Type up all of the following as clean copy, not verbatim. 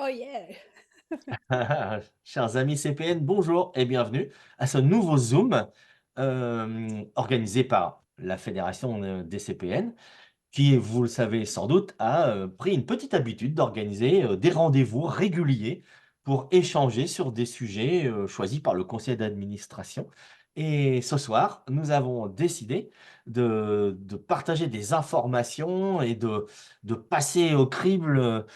Oh yeah! Chers amis CPN, bonjour et bienvenue à ce nouveau Zoom organisé par la Fédération des CPN qui, vous le savez sans doute, a pris une petite habitude d'organiser des rendez-vous réguliers pour échanger sur des sujets choisis par le conseil d'administration. Et ce soir, nous avons décidé de partager des informations et de passer au crible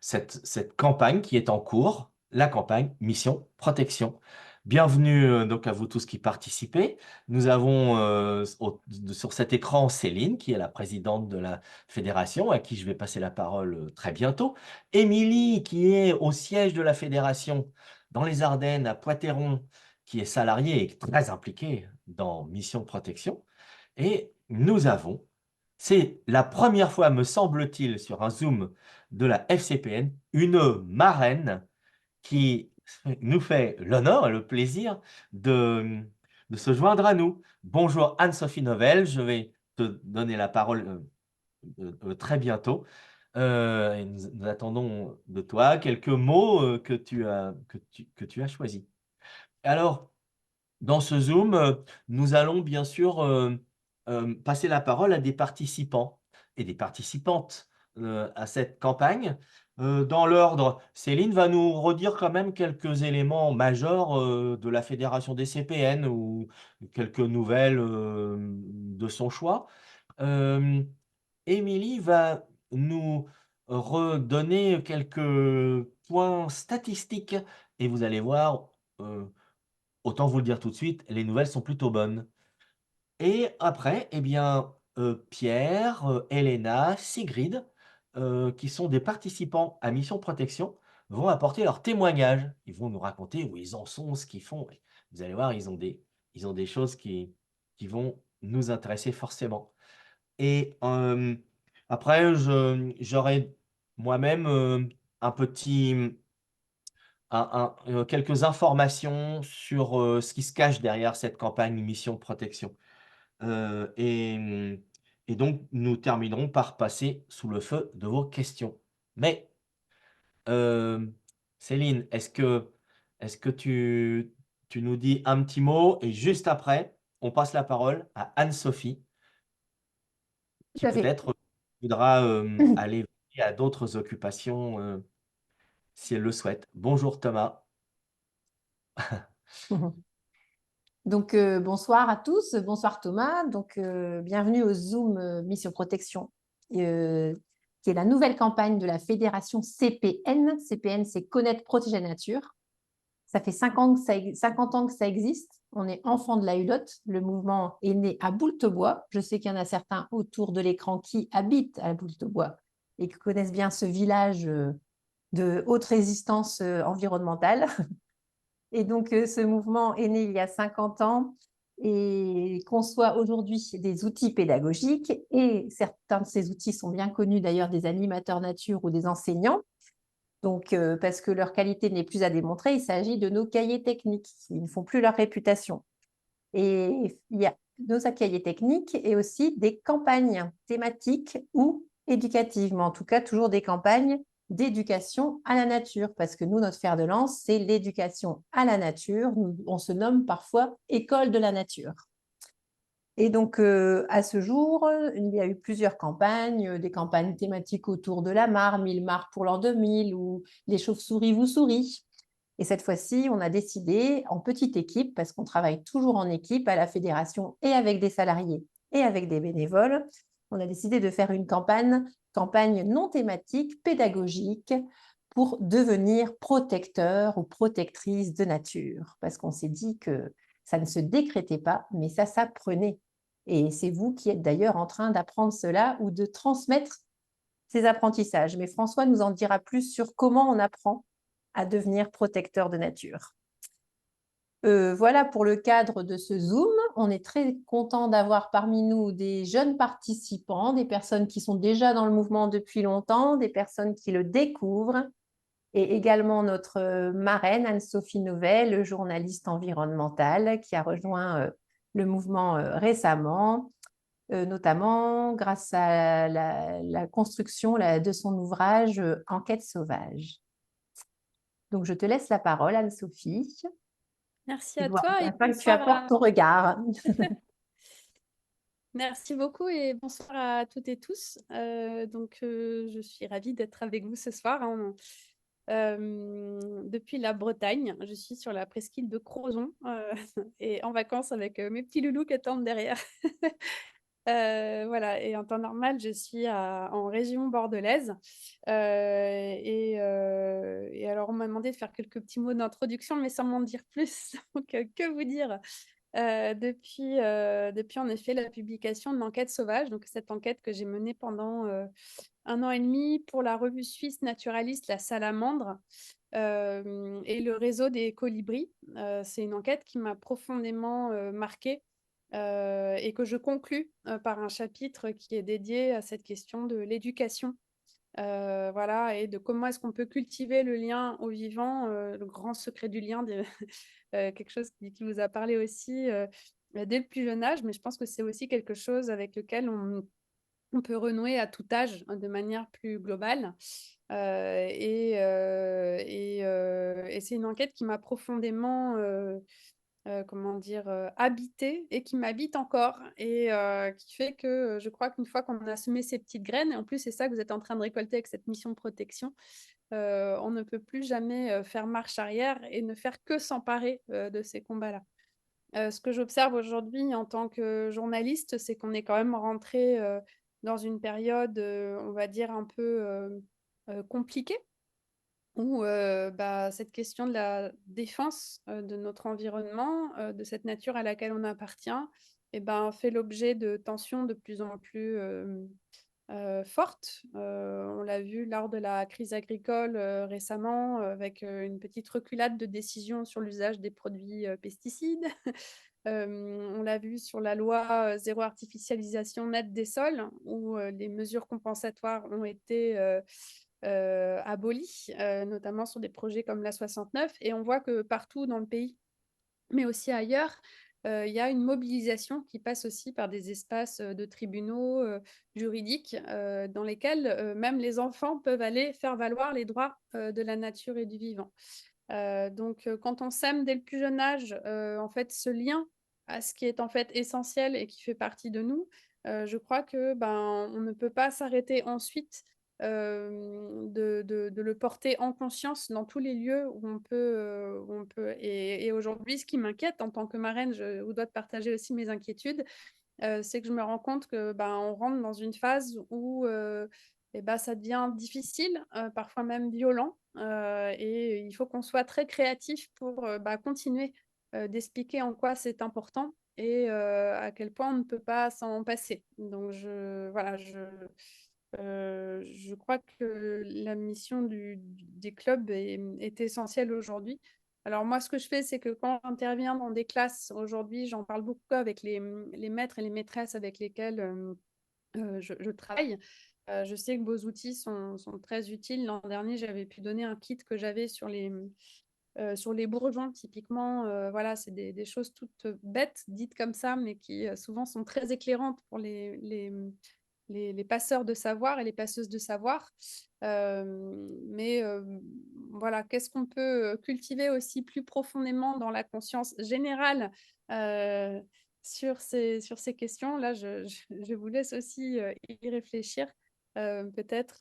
cette campagne qui est en cours, la campagne Mission Protection. Bienvenue donc à vous tous qui participez. Nous avons sur cet écran Céline, qui est la présidente de la fédération, à qui je vais passer la parole très bientôt. Émilie, qui est au siège de la fédération dans les Ardennes, à Poitéron, qui est salariée et très impliquée dans Mission Protection. Et nous avons, c'est la première fois, me semble-t-il, sur un Zoom de la FCPN, une marraine qui nous fait l'honneur et le plaisir de, de se joindre à nous. Bonjour Anne-Sophie Novelle, je vais te donner la parole très bientôt. Et nous attendons de toi quelques mots que tu as choisis. Alors, dans ce Zoom, nous allons bien sûr passer la parole à des participants et des participantes à cette campagne. Dans l'ordre, Céline va nous redire quand même quelques éléments majeurs de la Fédération des CPN ou quelques nouvelles de son choix. Euh, Émilie va nous redonner quelques points statistiques et vous allez voir, autant vous le dire tout de suite, les nouvelles sont plutôt bonnes. Et après, eh bien, Pierre, Elena, Sigrid, qui sont des participants à Mission Protection, vont apporter leur témoignage. Ils vont nous raconter où ils en sont, ce qu'ils font. Et vous allez voir, ils ont des choses qui vont nous intéresser forcément. Et après, j'aurai moi-même un petit quelques informations sur ce qui se cache derrière cette campagne Mission Protection. Et donc, nous terminerons par passer sous le feu de vos questions. Mais, euh, Céline, est-ce que tu nous dis un petit mot et juste après, on passe la parole à Anne-Sophie, qui Tout à fait. peut-être voudra aller à d'autres occupations si elle le souhaite. Bonjour Thomas. Donc, bonsoir à tous. Bonsoir Thomas. Donc, bienvenue au Zoom Mission Protection, euh, qui est la nouvelle campagne de la fédération CPN. CPN, c'est Connaître, Protéger la Nature. Ça fait 50 ans que ça existe. On est enfant de la Hulotte. Le mouvement est né à Boultebois. Je sais qu'il y en a certains autour de l'écran qui habitent à Boultebois et qui connaissent bien ce village de haute résistance environnementale. Et donc, ce mouvement est né il y a 50 ans et conçoit aujourd'hui des outils pédagogiques. Et certains de ces outils sont bien connus d'ailleurs des animateurs nature ou des enseignants. Donc, parce que leur qualité n'est plus à démontrer, il s'agit de nos cahiers techniques. Ils ne font plus leur réputation. Et il y a nos cahiers techniques et aussi des campagnes thématiques ou éducatives, mais en tout cas toujours des campagnes d'éducation à la nature, parce que nous, notre fer de lance, c'est l'éducation à la nature. On se nomme parfois école de la nature. Et donc, à ce jour, il y a eu plusieurs campagnes, des campagnes thématiques autour de la mare, 1000 mares pour l'an 2000, ou les chauves-souris vous sourient. Et cette fois-ci, on a décidé en petite équipe, parce qu'on travaille toujours en équipe à la fédération et avec des salariés et avec des bénévoles, on a décidé de faire une campagne non thématique, pédagogique, pour devenir protecteur ou protectrice de nature. Parce qu'on s'est dit que ça ne se décrétait pas, mais ça s'apprenait. Et c'est vous qui êtes d'ailleurs en train d'apprendre cela ou de transmettre ces apprentissages. Mais François nous en dira plus sur comment on apprend à devenir protecteur de nature. Voilà pour le cadre de ce Zoom. On est très content d'avoir parmi nous des jeunes participants, des personnes qui sont déjà dans le mouvement depuis longtemps, des personnes qui le découvrent, et également notre marraine Anne-Sophie Novelle, journaliste environnementale, qui a rejoint le mouvement récemment. notamment grâce à la construction de son ouvrage Enquête sauvage. Donc, je te laisse la parole, Anne-Sophie. Merci Je à vois toi et afin que tu bonsoir apportes ton regard. Merci beaucoup et bonsoir à toutes et tous. Je suis ravie d'être avec vous ce soir, hein. Depuis la Bretagne. Je suis sur la presqu'île de Crozon et en vacances avec mes petits loulous qui attendent derrière. Voilà, et en temps normal, je suis en région bordelaise. Et alors, on m'a demandé de faire quelques petits mots d'introduction, mais sans m'en dire plus. Donc, que vous dire? Depuis en effet la publication de l'enquête sauvage, donc cette enquête que j'ai menée pendant 1 an et demi pour la revue suisse naturaliste La Salamandre et le réseau des colibris. C'est une enquête qui m'a profondément marquée et que je conclus par un chapitre qui est dédié à cette question de l'éducation. Voilà, et de comment est-ce qu'on peut cultiver le lien au vivant, le grand secret du lien, quelque chose qui vous a parlé aussi dès le plus jeune âge, mais je pense que c'est aussi quelque chose avec lequel on peut renouer à tout âge de manière plus globale. Et c'est une enquête qui m'a profondément comment dire, habité et qui m'habite encore et qui fait que je crois qu'une fois qu'on a semé ces petites graines, et en plus c'est ça que vous êtes en train de récolter avec cette mission de protection, on ne peut plus jamais faire marche arrière et ne faire que s'emparer de ces combats-là. Ce que j'observe aujourd'hui en tant que journaliste, c'est qu'on est quand même rentré dans une période, on va dire un peu compliquée où cette question de la défense de notre environnement, de cette nature à laquelle on appartient, et ben, fait l'objet de tensions de plus en plus fortes. On l'a vu lors de la crise agricole récemment, avec une petite reculade de décision sur l'usage des produits pesticides. On l'a vu sur la loi zéro artificialisation nette des sols, où les mesures compensatoires ont été abolies, notamment sur des projets comme l'A69. Et on voit que partout dans le pays, mais aussi ailleurs, il y a une mobilisation qui passe aussi par des espaces de tribunaux juridiques dans lesquels même les enfants peuvent aller faire valoir les droits de la nature et du vivant. Quand on sème dès le plus jeune âge, en fait, ce lien à ce qui est en fait essentiel et qui fait partie de nous, je crois que, ben, on ne peut pas s'arrêter ensuite, de le porter en conscience dans tous les lieux où on peut et aujourd'hui, ce qui m'inquiète en tant que marraine, je vous dois de partager aussi mes inquiétudes, c'est que je me rends compte que, ben, on rentre dans une phase où, ça devient difficile, parfois même violent, et il faut qu'on soit très créatif pour, continuer, d'expliquer en quoi c'est important et à quel point on ne peut pas s'en passer. Donc je crois que la mission des clubs est essentielle aujourd'hui. Alors moi, ce que je fais, c'est que quand j'interviens dans des classes, aujourd'hui, j'en parle beaucoup avec les maîtres et les maîtresses avec lesquels je travaille. Je sais que vos outils sont très utiles. L'an dernier, j'avais pu donner un kit que j'avais sur les bourgeons, typiquement. Voilà, c'est des choses toutes bêtes, dites comme ça, mais qui souvent sont très éclairantes pour les passeurs de savoir et les passeuses de savoir. Voilà, qu'est-ce qu'on peut cultiver aussi plus profondément dans la conscience générale euh, sur ces questions? Là, je vous laisse aussi y réfléchir. Peut-être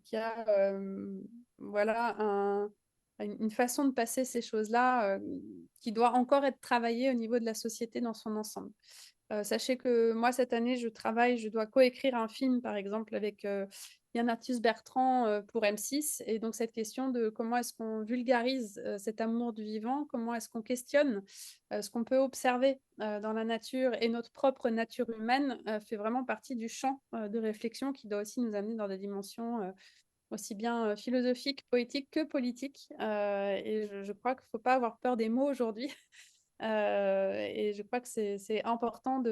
qu'il y a voilà, une façon de passer ces choses-là qui doit encore être travaillée au niveau de la société dans son ensemble. Sachez que moi, cette année, je dois coécrire un film, par exemple, avec Yann Arthus-Bertrand pour M6. Et donc, cette question de comment est-ce qu'on vulgarise cet amour du vivant, comment est-ce qu'on questionne ce qu'on peut observer dans la nature et notre propre nature humaine fait vraiment partie du champ de réflexion qui doit aussi nous amener dans des dimensions aussi bien philosophiques, poétiques que politiques. Et je crois qu'il ne faut pas avoir peur des mots aujourd'hui. Et je crois que c'est important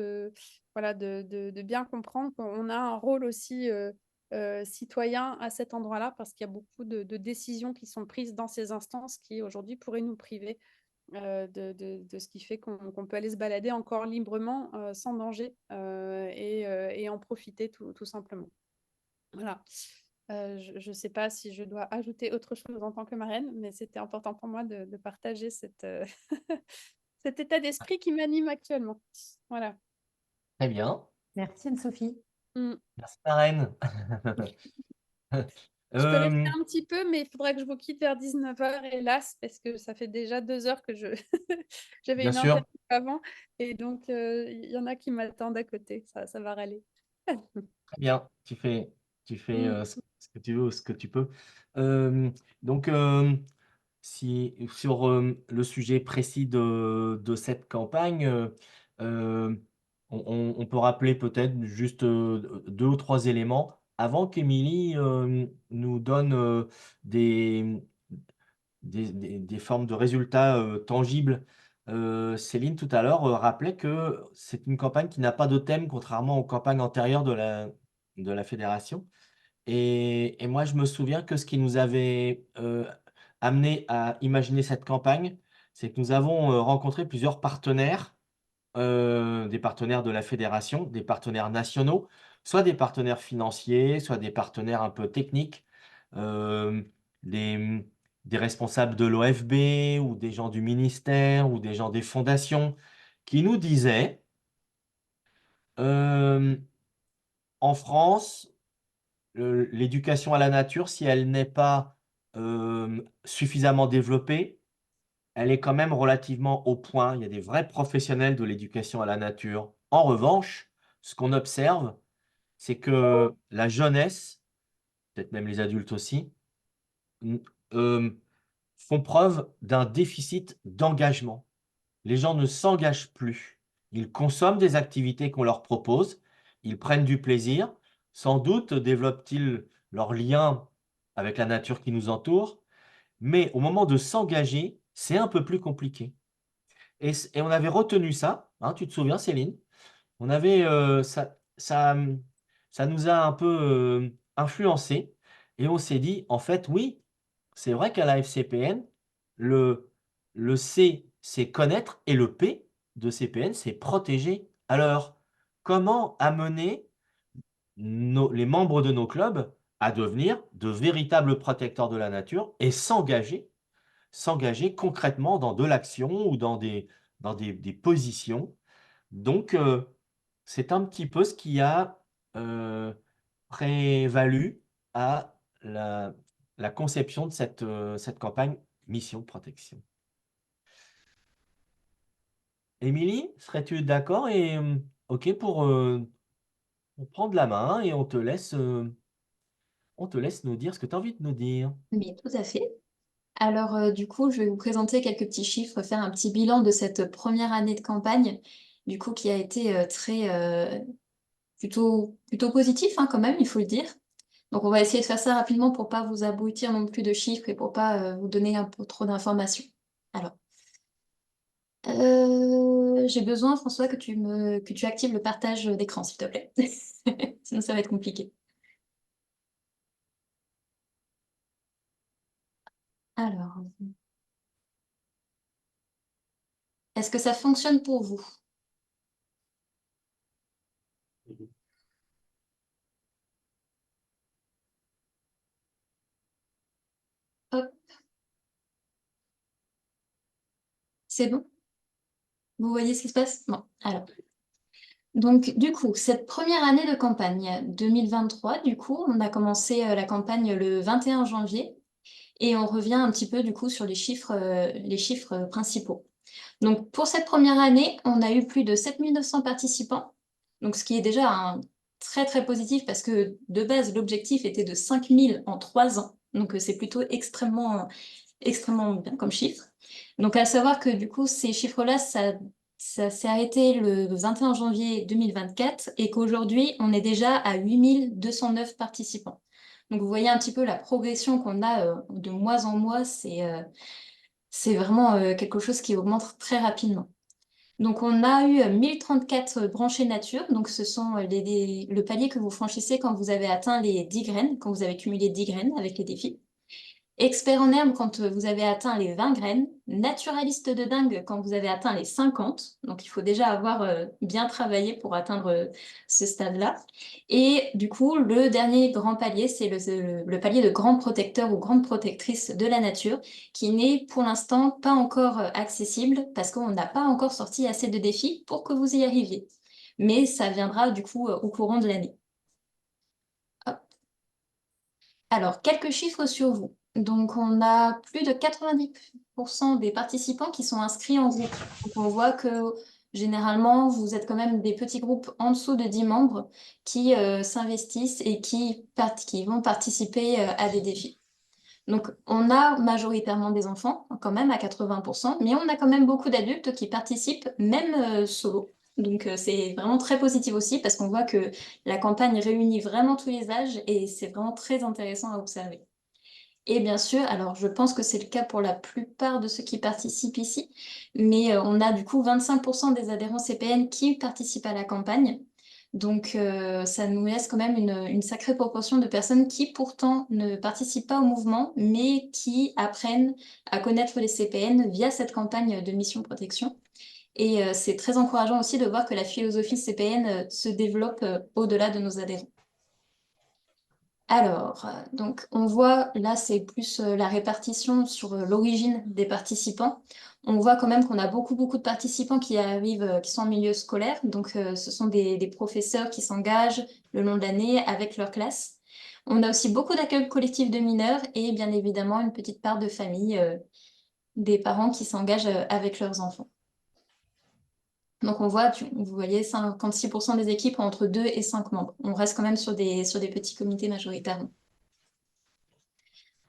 voilà, de bien comprendre qu'on a un rôle aussi citoyen à cet endroit-là, parce qu'il y a beaucoup de décisions qui sont prises dans ces instances qui aujourd'hui pourraient nous priver de ce qui fait qu'on peut aller se balader encore librement, sans danger, et en profiter tout simplement. Voilà. Je ne sais pas si je dois ajouter autre chose en tant que marraine, mais c'était important pour moi de partager cet état d'esprit qui m'anime actuellement. Voilà. Très bien. Merci Anne-Sophie. Mm. Merci, marraine. Je peux rester Euh, un petit peu, mais il faudrait que je vous quitte vers 19h, hélas, parce que ça fait déjà 2 heures que j'avais bien une interview sûr. avant, et donc il y en a qui m'attendent à côté. Ça va râler. Très bien. Tu fais Mm. ce que tu veux ou ce que tu peux. Donc, si, sur le sujet précis de cette campagne, euh, on peut rappeler peut-être juste 2 ou 3 éléments avant qu'Émilie nous donne des formes de résultats tangibles. Céline, tout à l'heure, rappelait que c'est une campagne qui n'a pas de thème, contrairement aux campagnes antérieures de la fédération. Et moi, je me souviens que ce qui nous avait amené à imaginer cette campagne, c'est que nous avons rencontré plusieurs partenaires, des partenaires de la fédération, des partenaires nationaux, soit des partenaires financiers, soit des partenaires un peu techniques, euh, des, des responsables de l'OFB ou des gens du ministère ou des gens des fondations qui nous disaient, euh, en France, l'éducation à la nature, si elle n'est pas suffisamment développée, elle est quand même relativement au point. Il y a des vrais professionnels de l'éducation à la nature. En revanche, ce qu'on observe, c'est que la jeunesse, peut-être même les adultes aussi, n- euh, font preuve d'un déficit d'engagement. Les gens ne s'engagent plus. Ils consomment des activités qu'on leur propose, ils prennent du plaisir, sans doute développent-ils leur lien avec la nature qui nous entoure, mais au moment de s'engager, c'est un peu plus compliqué. Et on avait retenu ça, hein, tu te souviens, Céline? On avait, ça nous a un peu influencé, et on s'est dit, en fait, oui, c'est vrai qu'à la FCPN, le C, c'est connaître, et le P de CPN, c'est protéger. Alors, comment amener les membres de nos clubs à devenir de véritables protecteurs de la nature et s'engager concrètement dans de l'action ou dans des positions. Donc, c'est un petit peu ce qui a euh, prévalu à la conception de cette campagne Mission Protection. Émilie, serais-tu d'accord et OK pour prendre la main et on te laisse nous dire ce que tu as envie de nous dire. Mais tout à fait. Alors, du coup, je vais vous présenter quelques petits chiffres, faire un petit bilan de cette première année de campagne, du coup, qui a été plutôt positif, hein, quand même, il faut le dire. Donc, on va essayer de faire ça rapidement pour pas vous abrutir non plus de chiffres et pour pas vous donner un peu trop d'informations. Alors, j'ai besoin, François, que tu actives le partage d'écran, s'il te plaît. Sinon, ça va être compliqué. Alors, est-ce que ça fonctionne pour vous? Hop, c'est bon? Vous voyez ce qui se passe? Bon, alors. Donc, du coup, cette première année de campagne 2023, du coup, on a commencé la campagne le 21 janvier et on revient un petit peu, du coup, sur les chiffres principaux. Donc, pour cette première année, on a eu plus de 7 900 participants, donc ce qui est déjà un très, très positif parce que de base, l'objectif était de 5 000 en 3 ans. Donc, c'est plutôt extrêmement bien comme chiffre. Donc, à savoir que du coup, ces chiffres-là, ça s'est arrêté le 21 janvier 2024 et qu'aujourd'hui, on est déjà à 8 209 participants. Donc, vous voyez un petit peu la progression qu'on a de mois en mois, c'est vraiment quelque chose qui augmente très rapidement. Donc, on a eu 1034 branchées nature. Donc, ce sont le palier que vous franchissez quand vous avez atteint les 10 graines, quand vous avez cumulé 10 graines avec les défis. expert en herbe quand vous avez atteint les 20 graines, naturaliste de dingue quand vous avez atteint les 50, donc il faut déjà avoir bien travaillé pour atteindre ce stade-là. Et du coup, le dernier grand palier, c'est le palier de grand protecteur ou grande protectrice de la nature, qui n'est pour l'instant pas encore accessible parce qu'on n'a pas encore sorti assez de défis pour que vous y arriviez. Mais ça viendra du coup au courant de l'année. Alors, quelques chiffres sur vous. Donc, on a plus de 90% des participants qui sont inscrits en groupe. Donc, on voit que généralement, vous êtes quand même des petits groupes en dessous de 10 membres qui s'investissent et qui vont participer à des défis. Donc, on a majoritairement des enfants, quand même à 80%, mais on a quand même beaucoup d'adultes qui participent, même solo. Donc, c'est vraiment très positif aussi parce qu'on voit que la campagne réunit vraiment tous les âges et c'est vraiment très intéressant à observer. Et bien sûr, alors je pense que c'est le cas pour la plupart de ceux qui participent ici, mais on a du coup 25% des adhérents CPN qui participent à la campagne. Donc ça nous laisse quand même une sacrée proportion de personnes qui pourtant ne participent pas au mouvement, mais qui apprennent à connaître les CPN via cette campagne de mission protection. Et c'est très encourageant aussi de voir que la philosophie CPN se développe au-delà de nos adhérents. Alors, donc on voit, là c'est plus la répartition sur l'origine des participants. On voit quand même qu'on a beaucoup de participants qui arrivent, qui sont en milieu scolaire. Donc ce sont des professeurs qui s'engagent le long de l'année avec leur classe. On a aussi beaucoup d'accueil collectif de mineurs et bien évidemment une petite part de famille, des parents qui s'engagent avec leurs enfants. Donc on voit, vous voyez, 56% des équipes ont entre 2 et 5 membres. On reste quand même sur des petits comités majoritairement.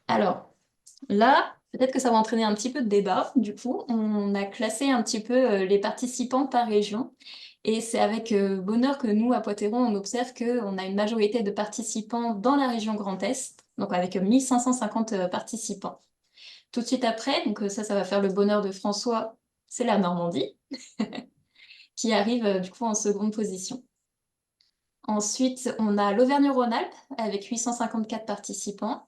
Alors, là, peut-être que ça va entraîner un petit peu de débat. Du coup, on a classé un petit peu les participants par région. Et c'est avec bonheur que nous, à Poitéron, on observe qu'on a une majorité de participants dans la région Grand Est, donc avec 1550 participants. Tout de suite après, donc ça va faire le bonheur de François, c'est la Normandie, qui arrive du coup en seconde position. Ensuite, on a l'Auvergne-Rhône-Alpes avec 854 participants.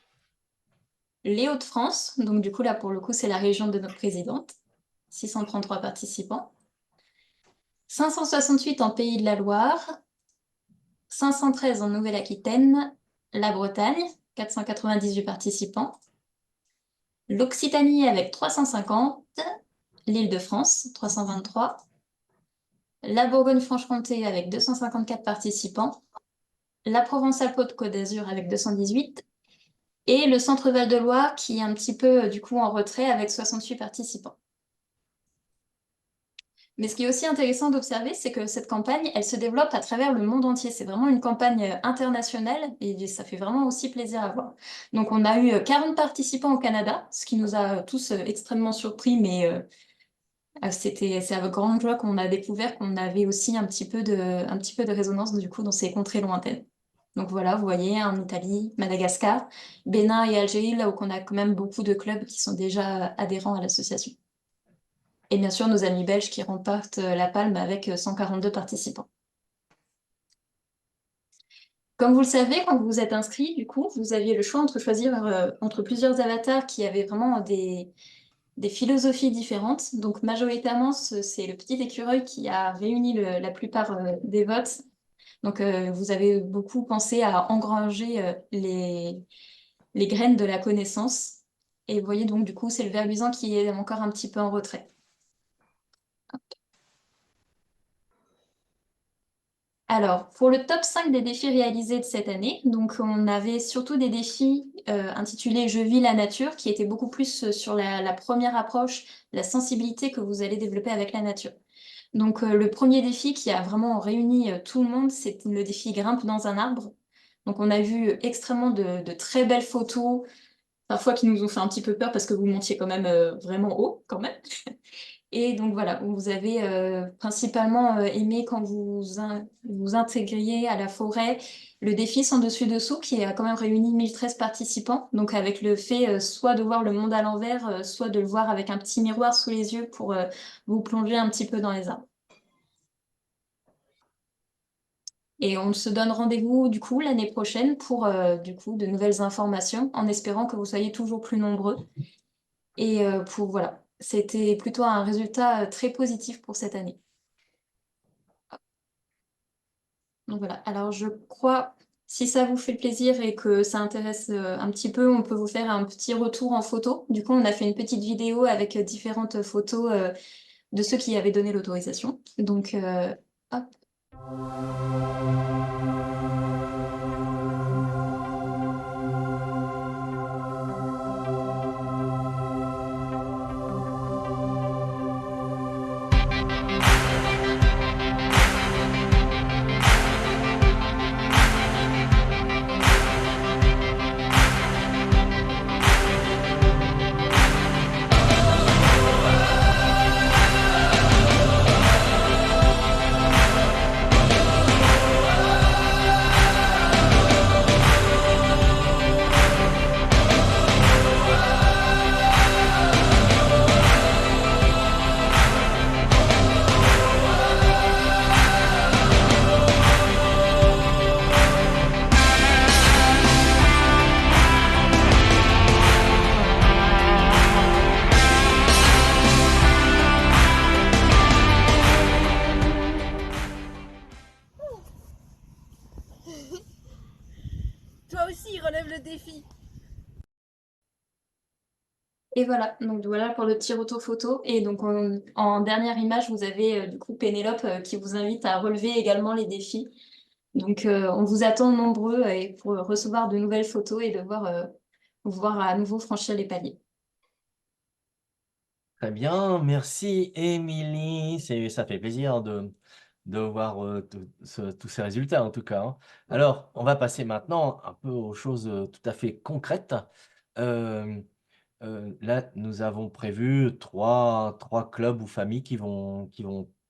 Les Hauts-de-France, donc du coup là pour le coup c'est la région de notre présidente, 633 participants. 568 en Pays de la Loire, 513 en Nouvelle-Aquitaine, la Bretagne, 498 participants. L'Occitanie avec 350, l'Île-de-France, 323. La Bourgogne-Franche-Comté avec 254 participants. La Provence-Alpes-Côte d'Azur avec 218. Et le Centre Val-de-Loire qui est un petit peu du coup en retrait avec 68 participants. Mais ce qui est aussi intéressant d'observer, c'est que cette campagne, elle se développe à travers le monde entier. C'est vraiment une campagne internationale et ça fait vraiment aussi plaisir à voir. Donc on a eu 40 participants au Canada, ce qui nous a tous extrêmement surpris, mais c'est avec grande joie qu'on a découvert qu'on avait aussi un petit peu de résonance du coup dans ces contrées lointaines. Donc voilà, vous voyez, en Italie, Madagascar, Bénin et Algérie, là où on a quand même beaucoup de clubs qui sont déjà adhérents à l'association. Et bien sûr, nos amis belges qui remportent la palme avec 142 participants. Comme vous le savez, quand vous vous êtes inscrit, du coup, vous aviez le choix entre choisir entre plusieurs avatars qui avaient vraiment des philosophies différentes. Donc majoritairement, c'est le petit écureuil qui a réuni la plupart des votes. Donc vous avez beaucoup pensé à engranger les graines de la connaissance. Et vous voyez donc du coup, c'est le ver luisant qui est encore un petit peu en retrait. Alors, pour le top 5 des défis réalisés de cette année, donc on avait surtout des défis intitulés Je vis la nature, qui étaient beaucoup plus sur la première approche, la sensibilité que vous allez développer avec la nature. Donc le premier défi qui a vraiment réuni tout le monde, c'est le défi Grimpe dans un arbre. Donc on a vu extrêmement de très belles photos, parfois qui nous ont fait un petit peu peur parce que vous montiez quand même vraiment haut, quand même. Et donc voilà, vous avez principalement aimé quand vous intégriez à la forêt le défi sans dessus-dessous qui a quand même réuni 1013 participants. Donc avec le fait soit de voir le monde à l'envers, soit de le voir avec un petit miroir sous les yeux pour vous plonger un petit peu dans les arbres. Et on se donne rendez-vous du coup l'année prochaine pour du coup de nouvelles informations, en espérant que vous soyez toujours plus nombreux. Et voilà, c'était plutôt un résultat très positif pour cette année. Donc voilà, alors je crois, si ça vous fait plaisir et que ça intéresse un petit peu, on peut vous faire un petit retour en photo. Du coup, on a fait une petite vidéo avec différentes photos de ceux qui avaient donné l'autorisation. Donc, hop. Toi aussi, relève le défi. Et voilà, donc voilà pour le petit retour photo. Et donc en dernière image, vous avez du coup Pénélope qui vous invite à relever également les défis. Donc on vous attend nombreux pour recevoir de nouvelles photos et de vous voir à nouveau franchir les paliers. Très bien, merci Émilie. Ça fait plaisir de voir tous ces résultats en tout cas, hein. Alors, on va passer maintenant un peu aux choses tout à fait concrètes. Euh, Là, nous avons prévu trois clubs ou familles qui vont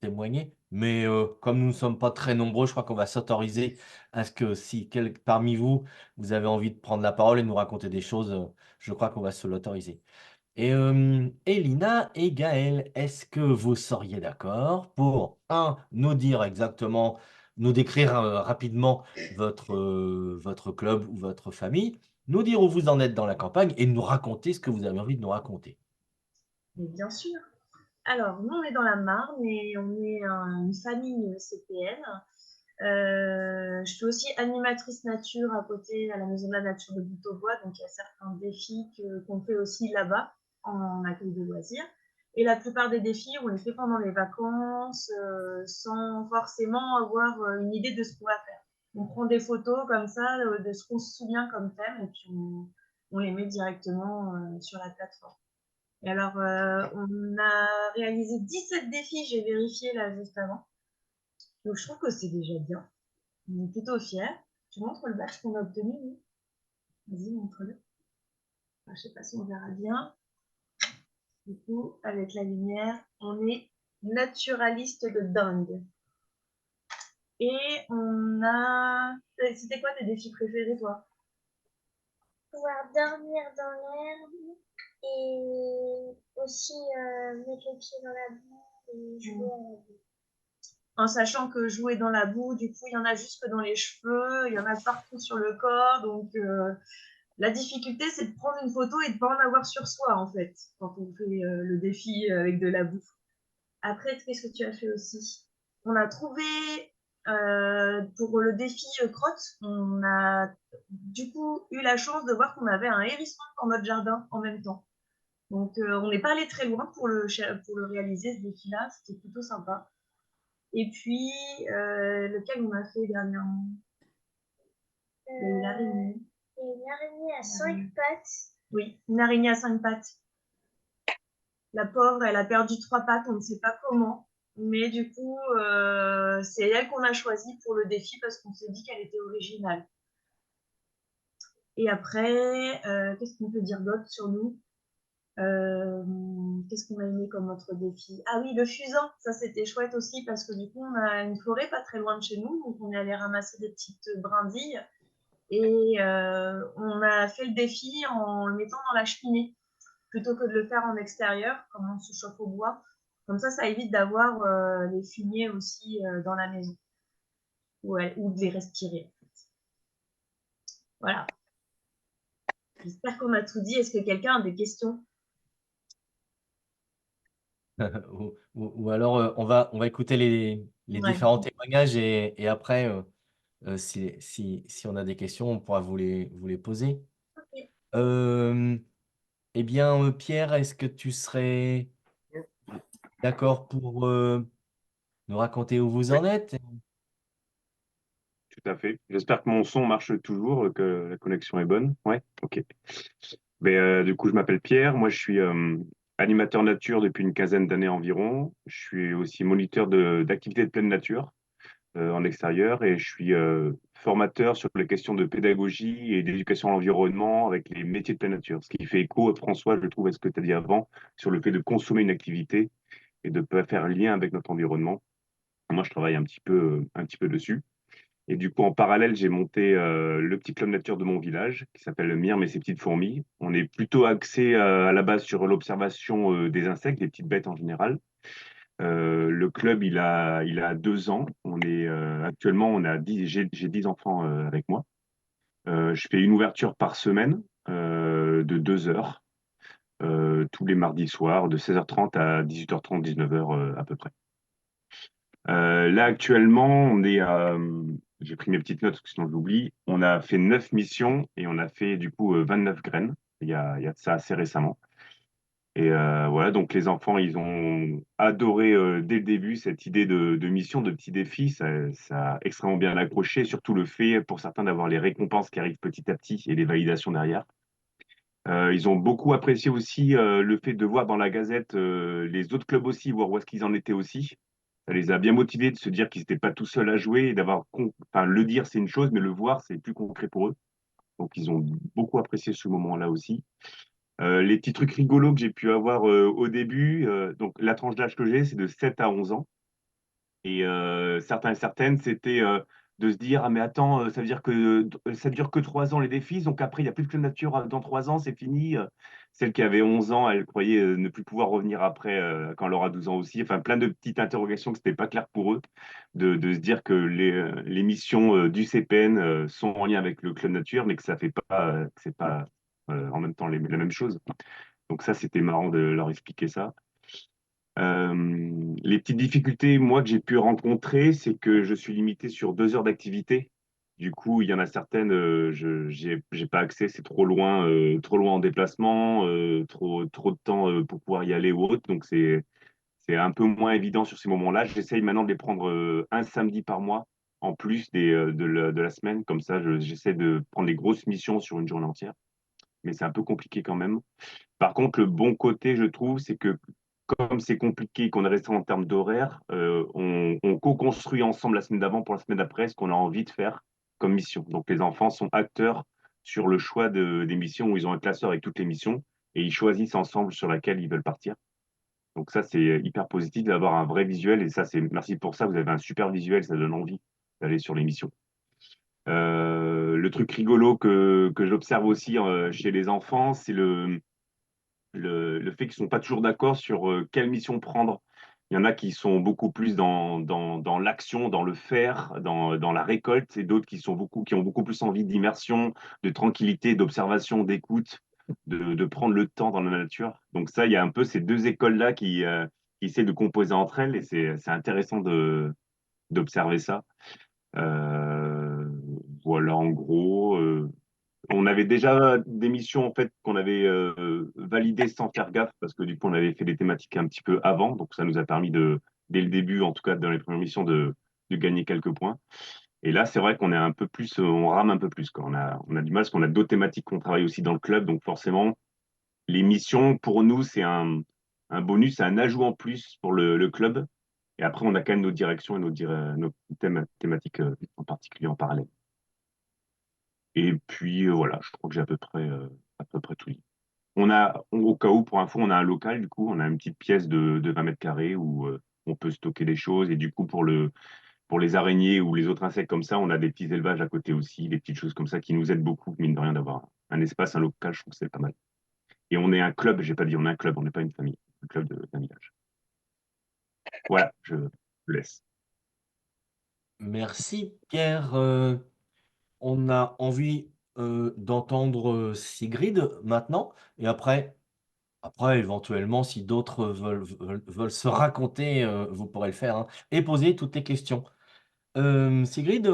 témoigner. Mais comme nous ne sommes pas très nombreux, je crois qu'on va s'autoriser à ce que si parmi vous, vous avez envie de prendre la parole et nous raconter des choses, je crois qu'on va se l'autoriser. Et Elina et Gaël, est-ce que vous seriez d'accord pour, nous dire exactement, nous décrire rapidement votre club ou votre famille, nous dire où vous en êtes dans la campagne et nous raconter ce que vous avez envie de nous raconter? Mais bien sûr. Alors, nous, on est dans la Marne et on est une famille CPN. Je suis aussi animatrice nature à côté à la Maison de la Nature de Boutaubois, donc il y a certains défis qu'on fait aussi là-bas en accueil de loisirs. Et la plupart des défis, on les fait pendant les vacances, sans forcément avoir une idée de ce qu'on va faire. On prend des photos comme ça, de ce qu'on se souvient comme thème, et puis on les met directement sur la plateforme. Et alors, on a réalisé 17 défis, j'ai vérifié là juste avant. Donc, je trouve que c'est déjà bien. On est plutôt fiers. Tu montres le badge qu'on a obtenu, nous? Vas-y, montre-le. Enfin, je sais pas si on verra bien. Du coup, avec la lumière, on est naturaliste de dingue. Et on a... C'était quoi tes défis préférés, toi? Pouvoir dormir dans l'herbe et aussi mettre les pieds dans la boue et jouer à la boue. En sachant que jouer dans la boue, du coup, il y en a jusque dans les cheveux, il y en a partout sur le corps. Donc, la difficulté, c'est de prendre une photo et de ne pas en avoir sur soi, en fait, quand on fait le défi avec de la boue. Après, qu'est-ce que tu as fait aussi? On a trouvé, pour le défi crotte, on a du coup eu la chance de voir qu'on avait un hérisson dans notre jardin en même temps. Donc, on n'est pas allé très loin pour le réaliser, ce défi-là. C'était plutôt sympa. Et puis, lequel on a fait dernièrement? L'araignée. Et une araignée à 5 pattes. Oui, une araignée à 5 pattes. La pauvre, elle a perdu 3 pattes, on ne sait pas comment. Mais du coup, c'est elle qu'on a choisie pour le défi parce qu'on s'est dit qu'elle était originale. Et après, qu'est-ce qu'on peut dire d'autre sur nous? Qu'est-ce qu'on a aimé comme autre défi? Ah oui, le fusain, ça c'était chouette aussi parce que du coup on a une forêt pas très loin de chez nous, donc on est allé ramasser des petites brindilles et on a fait le défi en le mettant dans la cheminée plutôt que de le faire en extérieur, comme on se chauffe au bois. Comme ça évite d'avoir les fumiers aussi dans la maison. ou de les respirer. En fait. Voilà. J'espère qu'on a tout dit. Est-ce que quelqu'un a des questions? Ou alors, on va écouter les Ouais. différents témoignages et après, si on a des questions, on pourra vous les poser. Ok. Eh bien, Pierre, est-ce que tu serais d'accord pour nous raconter où vous Oui, en êtes? tout à fait. J'espère que mon son marche toujours, que la connexion est bonne. Ouais, ok. Mais, du coup, je m'appelle Pierre. Moi, je suis animateur nature depuis une quinzaine d'années environ. Je suis aussi moniteur d'activités de pleine nature en extérieur et je suis formateur sur les questions de pédagogie et d'éducation à l'environnement avec les métiers de pleine nature. Ce qui fait écho, François, je trouve, à ce que tu as dit avant sur le fait de consommer une activité et de pas faire lien avec notre environnement. Moi, je travaille un petit peu dessus. Et du coup, en parallèle, j'ai monté le petit club nature de mon village, qui s'appelle le Myrme et ses petites fourmis. On est plutôt axé à la base sur l'observation des insectes, des petites bêtes en général. Le club, il a 2 ans. Actuellement, j'ai 10 enfants avec moi. Je fais une ouverture par semaine de 2 heures, tous les mardis soirs, de 16h30 à 18h30, 19h à peu près. Là, actuellement, j'ai pris mes petites notes, parce que sinon je l'oublie. On a fait 9 missions et on a fait du coup 29 graines. Il y a de ça assez récemment. Et voilà, donc les enfants, ils ont adoré dès le début cette idée de mission, de petit défi. Ça a extrêmement bien accroché, surtout le fait pour certains d'avoir les récompenses qui arrivent petit à petit et les validations derrière. Ils ont beaucoup apprécié aussi le fait de voir dans la Gazette les autres clubs aussi, voir où est-ce qu'ils en étaient aussi. Ça les a bien motivés de se dire qu'ils n'étaient pas tout seuls à jouer et enfin, le dire, c'est une chose, mais le voir, c'est plus concret pour eux. Donc, ils ont beaucoup apprécié ce moment-là aussi. Les petits trucs rigolos que j'ai pu avoir au début, donc la tranche d'âge que j'ai, c'est de 7 à 11 ans. Et certains et certaines, c'était de se dire, ah mais attends, ça veut dire que ça dure que 3 ans les défis, donc après, il n'y a plus de club nature dans 3 ans, c'est fini. Celle qui avait 11 ans, elle croyait ne plus pouvoir revenir après quand elle aura 12 ans aussi. Enfin, plein de petites interrogations que c'était pas clair pour eux, de se dire que les missions du CPN sont en lien avec le club nature, mais que ça fait pas, que c'est pas en même temps la même chose. Donc ça, c'était marrant de leur expliquer ça. Les petites difficultés, moi, que j'ai pu rencontrer, c'est que je suis limité sur 2 heures d'activité. Du coup, il y en a certaines, je j'ai pas accès, c'est trop loin en déplacement, trop de temps pour pouvoir y aller ou autre. Donc, c'est un peu moins évident sur ces moments-là. J'essaye maintenant de les prendre un samedi par mois, en plus de la semaine. Comme ça, j'essaie de prendre des grosses missions sur une journée entière. Mais c'est un peu compliqué quand même. Par contre, le bon côté, je trouve, c'est que comme c'est compliqué et qu'on est resté en termes d'horaire, on co-construit ensemble la semaine d'avant pour la semaine d'après ce qu'on a envie de faire comme mission. Donc les enfants sont acteurs sur le choix des missions où ils ont un classeur avec toutes les missions et ils choisissent ensemble sur laquelle ils veulent partir. Donc ça, c'est hyper positif d'avoir un vrai visuel et ça, merci pour ça, vous avez un super visuel, ça donne envie d'aller sur les missions. Le truc rigolo que j'observe aussi chez les enfants, c'est le fait qu'ils ne sont pas toujours d'accord sur quelle mission prendre. Il y en a qui sont beaucoup plus dans l'action, dans le faire, dans la récolte, et d'autres qui ont beaucoup plus envie d'immersion, de tranquillité, d'observation, d'écoute, de prendre le temps dans la nature. Donc ça, il y a un peu ces deux écoles-là qui essaient de composer entre elles, et c'est intéressant d'observer ça. Euh, voilà, en gros. On avait déjà des missions en fait qu'on avait validées sans faire gaffe parce que du coup on avait fait des thématiques un petit peu avant, donc ça nous a permis dès le début, en tout cas dans les premières missions, de gagner quelques points. Et là, c'est vrai qu'on est un peu plus, on rame un peu plus, quoi. On a du mal parce qu'on a d'autres thématiques qu'on travaille aussi dans le club, donc forcément les missions pour nous c'est un bonus, c'est un ajout en plus pour le club. Et après on a quand même nos directions et nos thématiques en particulier en parallèle. Et puis voilà, je crois que j'ai à peu près tout dit. Au cas où, pour info, on a un local, du coup, on a une petite pièce de 20 mètres carrés où on peut stocker des choses. Et du coup, pour les araignées ou les autres insectes comme ça, on a des petits élevages à côté aussi, des petites choses comme ça qui nous aident beaucoup, mine de rien, d'avoir un espace, un local, je trouve que c'est pas mal. Et on est un club, j'ai pas dit, on est un club, on n'est pas une famille, un club d'un village. Voilà, je laisse. Merci Pierre. On a envie d'entendre Sigrid maintenant, et après éventuellement, si d'autres veulent se raconter, vous pourrez le faire, hein, et poser toutes les questions. Sigrid,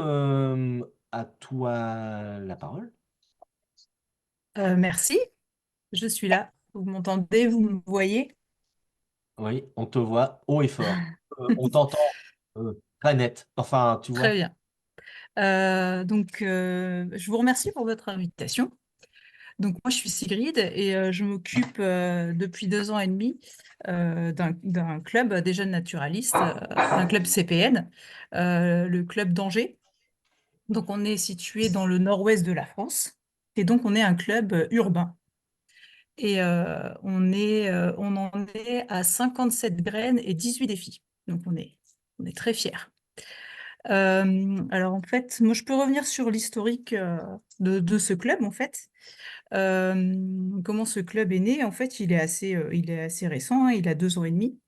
à toi la parole. Merci, je suis là. Vous m'entendez, vous me voyez? Oui, on te voit haut et fort. On t'entend très net. Enfin, tu Très vois. bien. Je vous remercie pour votre invitation. Donc, moi, je suis Sigrid et je m'occupe depuis 2 ans et demi d'un club des jeunes naturalistes, un club CPN, le club d'Angers. Donc, on est situé dans le nord-ouest de la France et donc on est un club urbain. Et on en est à 57 graines et 18 défis. Donc, on est très fiers. Alors, en fait, moi, je peux revenir sur l'historique de ce club, en fait. Comment ce club est né? En fait, il est assez récent, hein, il a 2 ans et demi.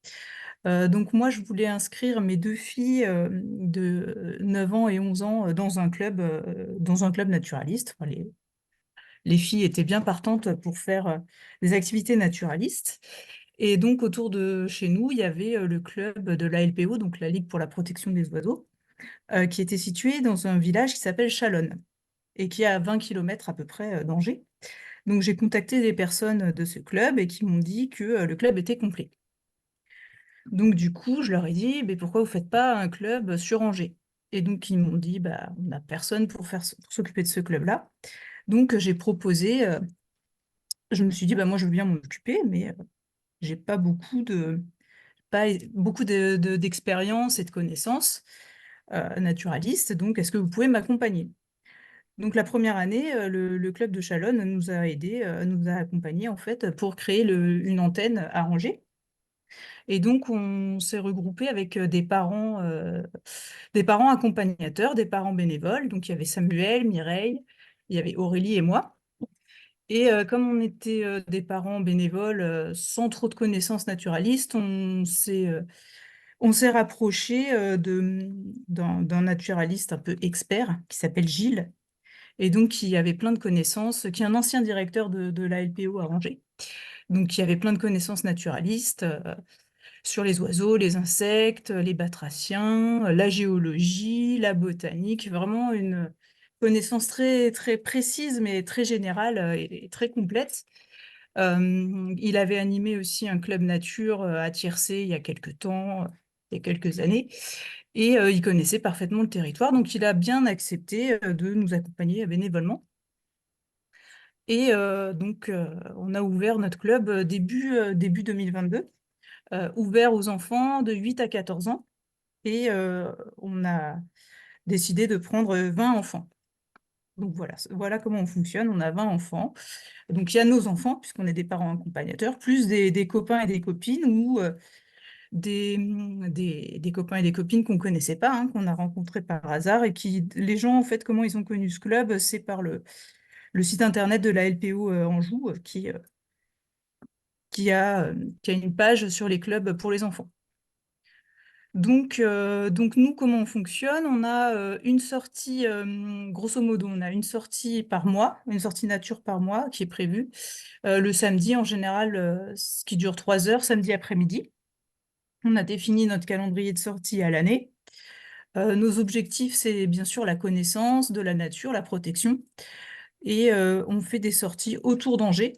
Donc, moi, je voulais inscrire mes 2 filles de 9 ans et 11 ans dans un club naturaliste. Enfin, les filles étaient bien partantes pour faire des activités naturalistes. Et donc, autour de chez nous, il y avait le club de la LPO, donc la Ligue pour la protection des oiseaux, qui était situé dans un village qui s'appelle Chalonne et qui est à 20 km à peu près d'Angers. Donc, j'ai contacté des personnes de ce club et qui m'ont dit que le club était complet. Donc, du coup, je leur ai dit, mais pourquoi vous ne faites pas un club sur Angers? Et donc, ils m'ont dit, bah, on n'a personne pour s'occuper de ce club-là. Donc, j'ai proposé, je me suis dit, bah, moi, je veux bien m'en occuper, mais j'ai pas beaucoup d'expérience et de connaissances naturalistes. Donc, est-ce que vous pouvez m'accompagner? Donc, la première année, le club de Chalonne nous a aidés, nous a accompagnés, en fait, pour créer une antenne à Angers. Et donc, on s'est regroupé avec des parents accompagnateurs, des parents bénévoles. Donc, il y avait Samuel, Mireille, il y avait Aurélie et moi. Et comme on était des parents bénévoles sans trop de connaissances naturalistes, on s'est rapproché d'un naturaliste un peu expert qui s'appelle Gilles, et donc qui avait plein de connaissances, qui est un ancien directeur de la LPO à Angers. Donc, qui avait plein de connaissances naturalistes sur les oiseaux, les insectes, les batraciens, la géologie, la botanique, vraiment une connaissance très, très précise, mais très générale et très complète. Il avait animé aussi un club nature à Tiercé il y a quelques temps, il y a quelques années, et il connaissait parfaitement le territoire, donc il a bien accepté de nous accompagner bénévolement. Et on a ouvert notre club début 2022, ouvert aux enfants de 8 à 14 ans, et on a décidé de prendre 20 enfants. Donc voilà comment on fonctionne, on a 20 enfants. Donc il y a nos enfants, puisqu'on est des parents accompagnateurs, plus des copains et des copines, ou des copains et des copines qu'on ne connaissait pas, hein, qu'on a rencontrés par hasard, et les gens, en fait, comment ils ont connu ce club, c'est par le site internet de la LPO Anjou, qui a une page sur les clubs pour les enfants. Donc nous, comment on fonctionne? On a une sortie, grosso modo, on a une sortie par mois, une sortie nature par mois qui est prévue le samedi en général, ce qui dure 3 heures, samedi après-midi. On a défini notre calendrier de sortie à l'année. Nos objectifs, c'est bien sûr la connaissance de la nature, la protection. Et on fait des sorties autour d'Angers.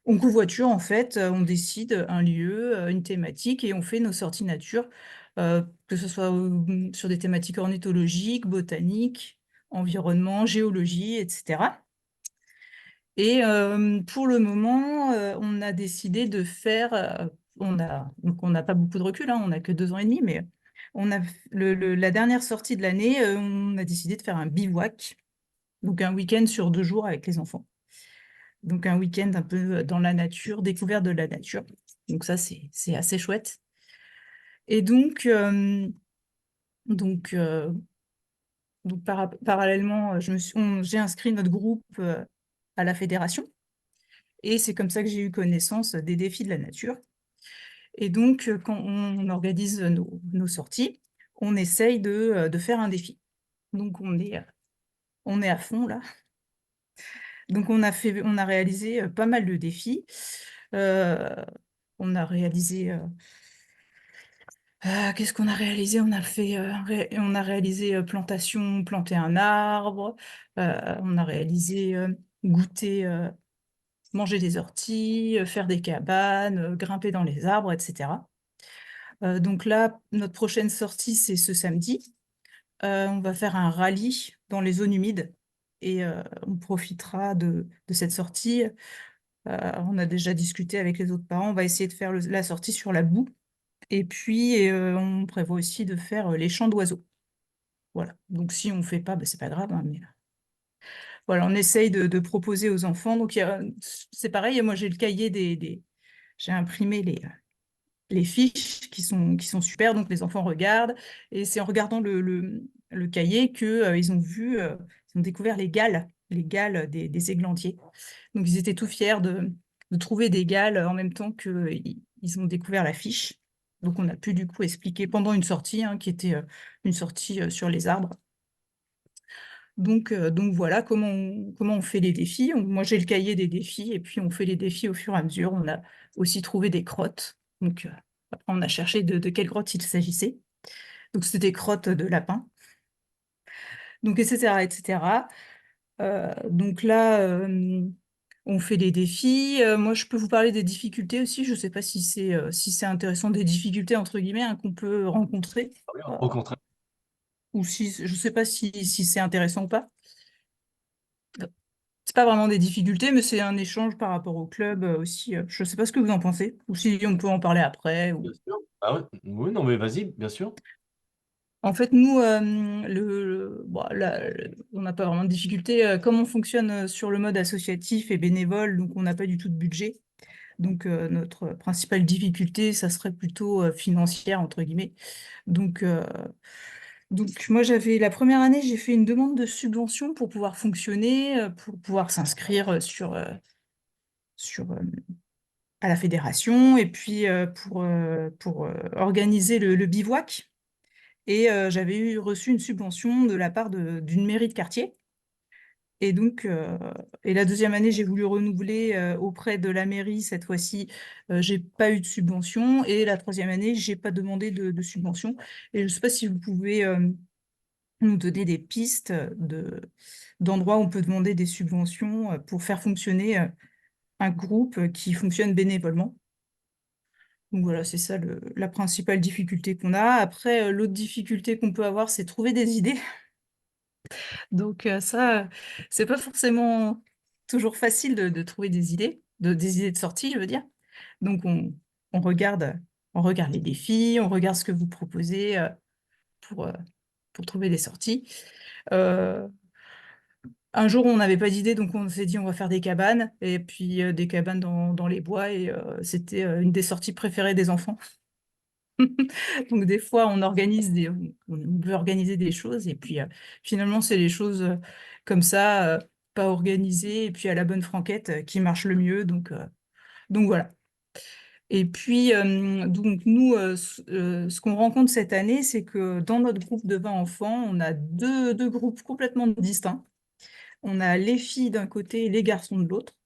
On covoiture, en fait, on décide un lieu, une thématique, et on fait nos sorties nature, que ce soit sur des thématiques ornithologiques, botaniques, environnement, géologie, etc. Et pour le moment, on a décidé de faire, donc on n'a pas beaucoup de recul, hein, on n'a que 2 ans et demi, mais la dernière sortie de l'année, on a décidé de faire un bivouac, donc un week-end sur 2 jours avec les enfants. Donc un week-end un peu dans la nature, découverte de la nature. Donc ça, c'est assez chouette. Et parallèlement, j'ai inscrit notre groupe à la fédération. Et c'est comme ça que j'ai eu connaissance des défis de la nature. Et donc, quand on organise nos sorties, on essaye de faire un défi. Donc, on est à fond là. Donc, on a réalisé pas mal de défis. On a réalisé... qu'est-ce qu'on a réalisé? On a réalisé planter un arbre. On a réalisé goûter, manger des orties, faire des cabanes, grimper dans les arbres, etc. Donc là, notre prochaine sortie, c'est ce samedi. On va faire un rallye dans les zones humides et on profitera de cette sortie. On a déjà discuté avec les autres parents. On va essayer de faire la sortie sur la boue. Et puis, on prévoit aussi de faire les chants d'oiseaux. Voilà. Donc, si on ne fait pas, c'est pas grave, hein, mais voilà, on essaye de proposer aux enfants. Donc, c'est pareil, moi, j'ai le cahier j'ai imprimé les fiches qui sont super, donc les enfants regardent. Et c'est en regardant le cahier qu'ils ils ont découvert les galles des églantiers. Donc, ils étaient tout fiers de trouver des galles en même temps qu'ils ont découvert la fiche. Donc, on a pu du coup expliquer pendant une sortie, hein, qui était une sortie sur les arbres. Donc voilà comment on fait les défis. Moi, j'ai le cahier des défis et puis on fait les défis au fur et à mesure. On a aussi trouvé des crottes. Donc, après, on a cherché de quelle grotte il s'agissait. Donc, c'était des crottes de lapin. Donc, etc., etc. Donc là, on fait les défis. Moi, je peux vous parler des difficultés aussi. Je ne sais pas si c'est intéressant, des difficultés, entre guillemets, hein, qu'on peut rencontrer. Au contraire. Ou si, je ne sais pas si c'est intéressant ou pas. C'est pas vraiment des difficultés, mais c'est un échange par rapport au club aussi. Je ne sais pas ce que vous en pensez, ou si on peut en parler après. Bien sûr. Ah ouais. Oui, non, mais vas-y, bien sûr. En fait, nous, on n'a pas vraiment de difficulté. Comme on fonctionne sur le mode associatif et bénévole, donc on n'a pas du tout de budget. Donc, notre principale difficulté, ça serait plutôt financière, entre guillemets. Donc, moi, la première année, j'ai fait une demande de subvention pour pouvoir fonctionner, pour pouvoir s'inscrire à la fédération, et puis pour organiser le bivouac. Et j'avais reçu une subvention de la part d'une mairie de quartier. Et donc, la deuxième année, j'ai voulu renouveler auprès de la mairie. Cette fois-ci, j'ai pas eu de subvention. Et la troisième année, j'ai pas demandé de subvention. Et je ne sais pas si vous pouvez nous donner des pistes d'endroits où on peut demander des subventions pour faire fonctionner un groupe qui fonctionne bénévolement. Donc voilà, c'est ça la principale difficulté qu'on a. Après, l'autre difficulté qu'on peut avoir, c'est trouver des idées. Donc ça, c'est pas forcément toujours facile de trouver des idées, des idées de sortie, je veux dire. Donc on regarde les défis, on regarde ce que vous proposez pour, euh, pour trouver des sorties. Un jour, on n'avait pas d'idée, donc on s'est dit on va faire des cabanes, et puis des cabanes dans les bois, et c'était une des sorties préférées des enfants. Donc des fois, on veut organiser des choses, et puis finalement, c'est les choses comme ça, pas organisées, et puis à la bonne franquette, qui marchent le mieux. Donc voilà. Et puis, donc nous, ce qu'on rencontre cette année, c'est que dans notre groupe de 20 enfants, on a deux groupes complètement distincts. On a les filles d'un côté et les garçons de l'autre.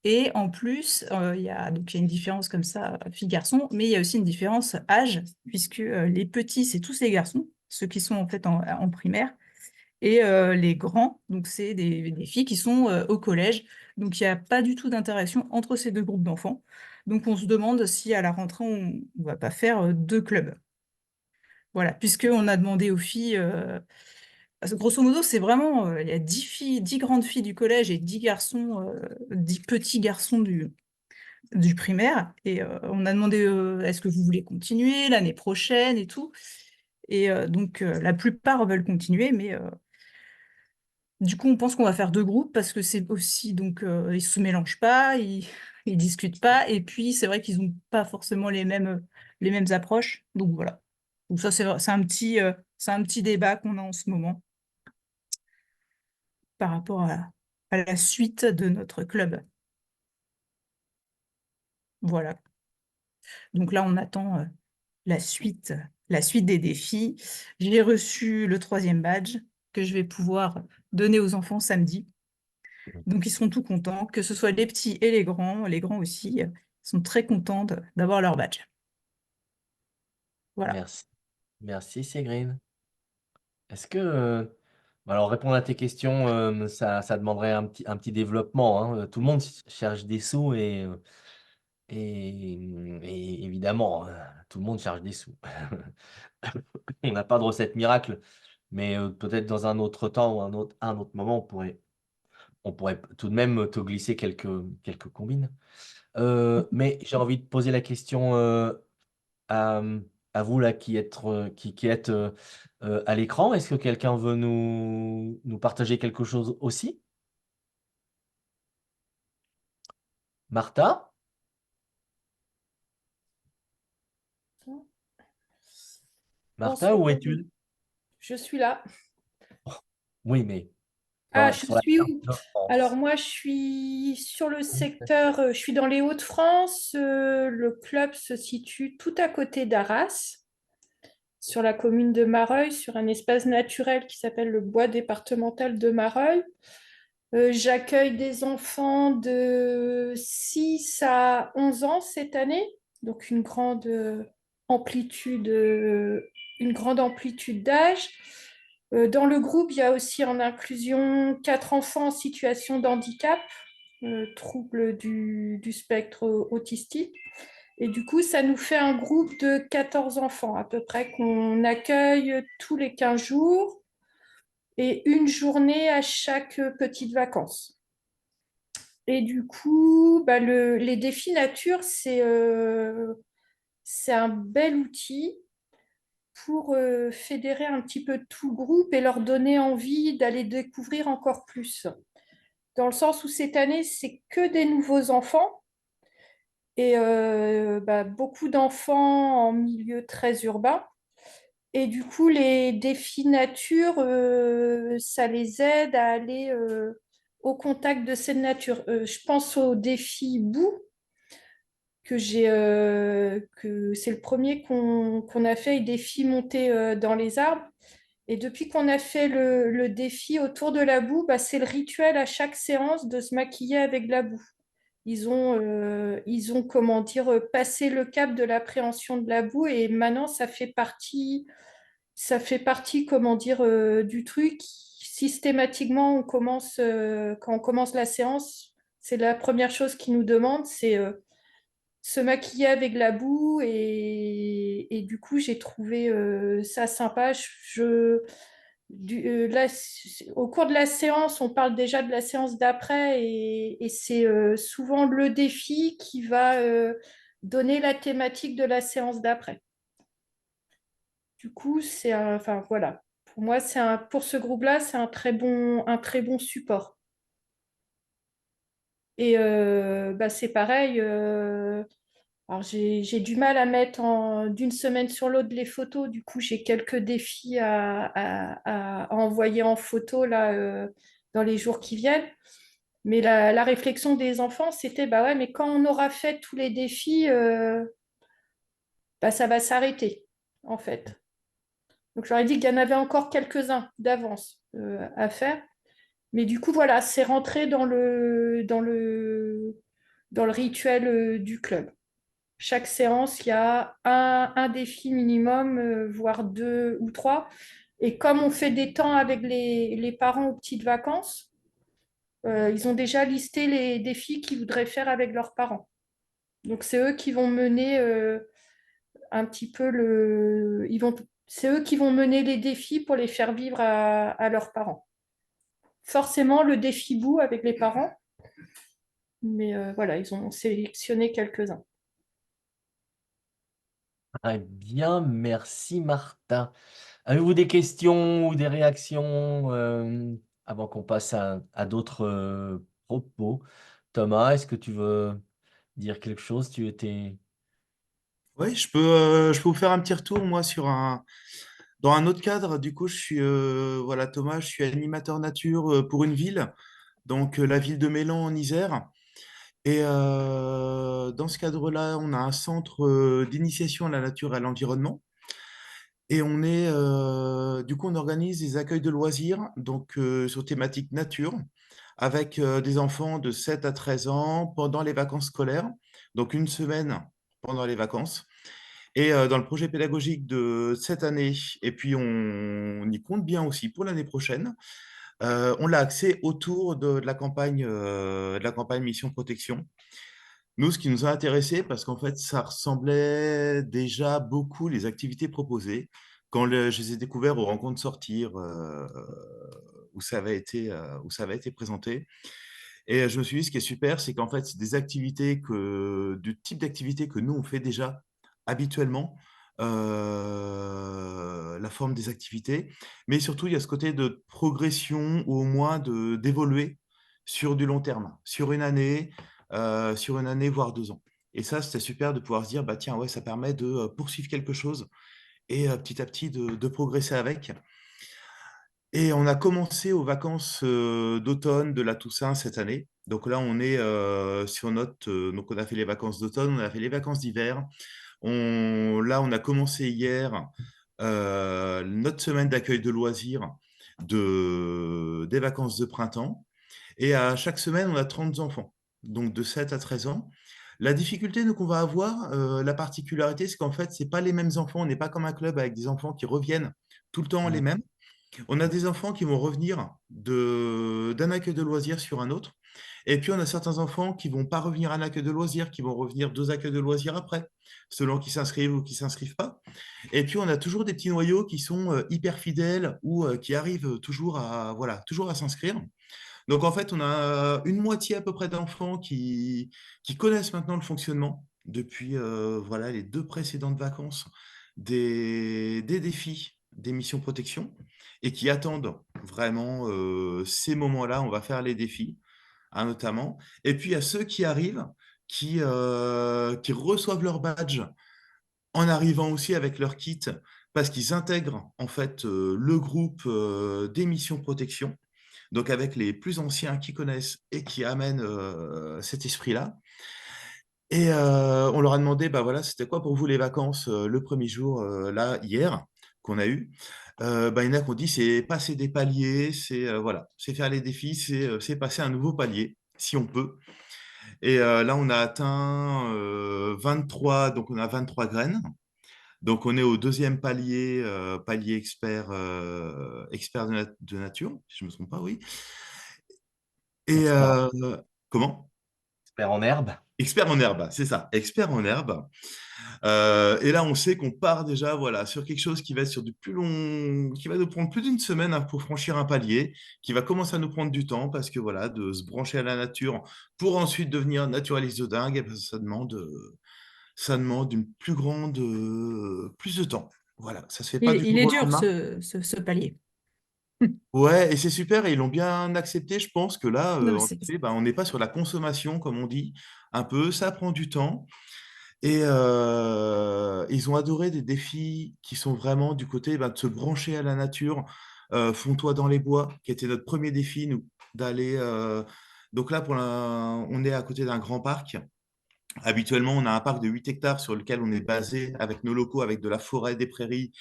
Et en plus, il y a une différence comme ça, filles-garçons, mais il y a aussi une différence âge, puisque les petits, c'est tous les garçons, ceux qui sont en fait en primaire, et les grands, donc c'est des filles qui sont au collège. Donc il n'y a pas du tout d'interaction entre ces deux groupes d'enfants. Donc on se demande si à la rentrée, on ne va pas faire deux clubs. Voilà, puisqu'on a demandé aux filles... parce que grosso modo, c'est vraiment, il y a 10 grandes filles du collège et 10 garçons, 10 petits garçons du primaire. Et on a demandé, est-ce que vous voulez continuer l'année prochaine et tout. Et donc, la plupart veulent continuer, mais du coup, on pense qu'on va faire deux groupes parce que c'est aussi, donc, ils se mélangent pas, ils discutent pas. Et puis, c'est vrai qu'ils n'ont pas forcément les mêmes approches. Donc, voilà. Donc, ça, c'est un petit débat qu'on a en ce moment par rapport à la suite de notre club. Voilà. Donc là, on attend la suite la suite des défis. J'ai reçu le 3e badge que je vais pouvoir donner aux enfants samedi. Donc, ils seront tout contents, que ce soit les petits et les grands aussi, sont très contents d'avoir leur badge. Voilà. Merci. Merci, Ségrine. Est-ce que, alors répondre à tes questions, ça demanderait un petit développement, hein. Tout le monde cherche des sous et évidemment, tout le monde cherche des sous. On n'a pas de recette miracle, mais peut-être dans un autre temps ou un autre moment, on pourrait tout de même te glisser quelques combines. Mais j'ai envie de poser la question à, à vous là qui êtes à l'écran. Est-ce que quelqu'un veut nous partager quelque chose aussi? Martha? Martha, Bonsoir, où es-tu? je suis là. Oui, mais Ah, je sur la suis carte où? de Alors France. moi, je suis sur le secteur, je suis dans les Hauts-de-France. Le club se situe tout à côté d'Arras, sur la commune de Mareuil, sur un espace naturel qui s'appelle le bois départemental de Mareuil. J'accueille des enfants de 6 à 11 ans cette année, donc amplitude, une grande amplitude d'âge. Dans le groupe, il y a aussi en inclusion 4 enfants en situation de handicap, troubles du spectre autistique. Et du coup, ça nous fait un groupe de 14 enfants à peu près qu'on accueille tous les 15 jours et une journée à chaque petite vacances. Et du coup, bah, les défis nature, c'est un bel outil pour fédérer un petit peu tout le groupe et leur donner envie d'aller découvrir encore plus. Dans le sens où cette année, c'est que des nouveaux enfants et bah, beaucoup d'enfants en milieu très urbain. Et du coup, les défis nature, ça les aide à aller au contact de cette nature. Je pense au défi boue, que c'est le premier qu'on a fait, et défi monter dans les arbres. Et depuis qu'on a fait le défi autour de la boue, bah, c'est le rituel à chaque séance de se maquiller avec de la boue. Ils ont, comment dire, passé le cap de l'appréhension de la boue et maintenant ça fait partie, comment dire, du truc. Systématiquement, quand on commence la séance, c'est la première chose qu'ils nous demandent, c'est se maquiller avec la boue et du coup, j'ai trouvé ça sympa. Là, au cours de la séance, on parle déjà de la séance d'après et c'est souvent le défi qui va donner la thématique de la séance d'après. Du coup, enfin voilà. Pour moi, pour ce groupe-là, c'est un très bon support. Et bah, c'est pareil. Alors j'ai du mal à mettre d'une semaine sur l'autre les photos. Du coup, j'ai quelques défis à envoyer en photo là dans les jours qui viennent. Mais la réflexion des enfants, c'était bah ouais, mais quand on aura fait tous les défis, bah, ça va s'arrêter en fait. Donc, j'aurais dit qu'il y en avait encore quelques-uns d'avance à faire. Mais du coup, voilà, c'est rentré dans le rituel du club. Chaque séance, il y a un défi minimum, voire 2 ou 3. Et comme on fait des temps avec les parents aux petites vacances, ils ont déjà listé les défis qu'ils voudraient faire avec leurs parents. Donc, c'est eux qui vont mener un petit peu c'est eux qui vont mener les défis pour les faire vivre à leurs parents. Forcément, le défi bout avec les parents, mais voilà, ils ont sélectionné quelques-uns. Très bien, merci Martha. Avez-vous des questions ou des réactions avant qu'on passe à d'autres propos? Thomas, est-ce que tu veux dire quelque chose? Tu étais... Oui, je peux vous faire un petit retour, moi, dans un autre cadre. Du coup, je suis, voilà, Thomas, je suis animateur nature pour une ville, donc la ville de Mélan en Isère. Et dans ce cadre-là, on a un centre d'initiation à la nature et à l'environnement. Et du coup, on organise des accueils de loisirs, donc sur thématique nature, avec des enfants de 7 à 13 ans pendant les vacances scolaires, donc une semaine pendant les vacances. Et dans le projet pédagogique de cette année, et puis on y compte bien aussi pour l'année prochaine, on l'a axé autour de la campagne Mission Protection. Nous, ce qui nous a intéressé, parce qu'en fait, ça ressemblait déjà beaucoup les activités proposées. Je les ai découvertes aux rencontres sortir, où ça avait été présenté. Et je me suis dit, ce qui est super, c'est qu'en fait, c'est du type d'activité que nous, on fait déjà habituellement, la forme des activités. Mais surtout, il y a ce côté de progression ou au moins d'évoluer sur du long terme, sur une année, voire 2 ans. Et ça, c'était super de pouvoir se dire, bah tiens, ouais, ça permet de poursuivre quelque chose et petit à petit de progresser avec. Et on a commencé aux vacances d'automne de la Toussaint cette année. Donc là, on est donc on a fait les vacances d'automne, on a fait les vacances d'hiver. Là, on a commencé hier notre semaine d'accueil de loisirs des vacances de printemps. Et à chaque semaine, on a 30 enfants, donc de 7 à 13 ans. La difficulté qu'on va avoir, la particularité, c'est qu'en fait, c'est pas les mêmes enfants. On n'est pas comme un club avec des enfants qui reviennent tout le temps les mêmes. On a des enfants qui vont revenir d'un accueil de loisirs sur un autre. Et puis, on a certains enfants qui vont pas revenir à un accueil de loisirs, qui vont revenir 2 accueils de loisirs après, selon qu'ils s'inscrivent ou qu'ils s'inscrivent pas. Et puis, on a toujours des petits noyaux qui sont hyper fidèles ou qui arrivent toujours à s'inscrire. Donc, en fait, on a une moitié à peu près d'enfants qui connaissent maintenant le fonctionnement depuis les 2 précédentes vacances des défis des missions protection et qui attendent vraiment ces moments-là. On va faire les défis, hein, notamment. Et puis, il y a ceux qui arrivent, qui reçoivent leur badge en arrivant aussi avec leur kit parce qu'ils intègrent en fait le groupe des missions protection, donc avec les plus anciens qui connaissent et qui amènent cet esprit-là. Et on leur a demandé, bah voilà, c'était quoi pour vous les vacances le premier jour, là, hier, qu'on a eu. Bah, il y en a qui ont dit, c'est passer des paliers, c'est faire les défis, c'est passer un nouveau palier, si on peut. Et là, on a atteint 23, donc on a 23 graines. Donc on est au deuxième palier, palier expert, expert de nature, si je ne me trompe pas, oui. Et Expert, comment? expert en herbe. Expert en herbe, c'est ça, expert en herbe. Et là, on sait qu'on part déjà sur quelque chose qui va être sur du plus long, qui va nous prendre plus d'une semaine, hein, pour franchir un palier, qui va commencer à nous prendre du temps parce que voilà, de se brancher à la nature pour ensuite devenir naturaliste de dingue, eh ben, ça demande plus de temps. Voilà, ça se fait pas du Il jour est au dur lendemain. ce palier. Ouais, et c'est super, et ils l'ont bien accepté. Je pense que là, Non, mais en effet, on n'est pas sur la consommation, comme on dit, un peu, ça prend du temps. Et ils ont adoré des défis qui sont vraiment du côté de se brancher à la nature. Fonds-toi dans les bois, qui était notre premier défi, nous, d'aller. Donc là, on est à côté d'un grand parc. Habituellement, on a un parc de 8 hectares sur lequel on est basé avec nos locaux, avec de la forêt, des prairies,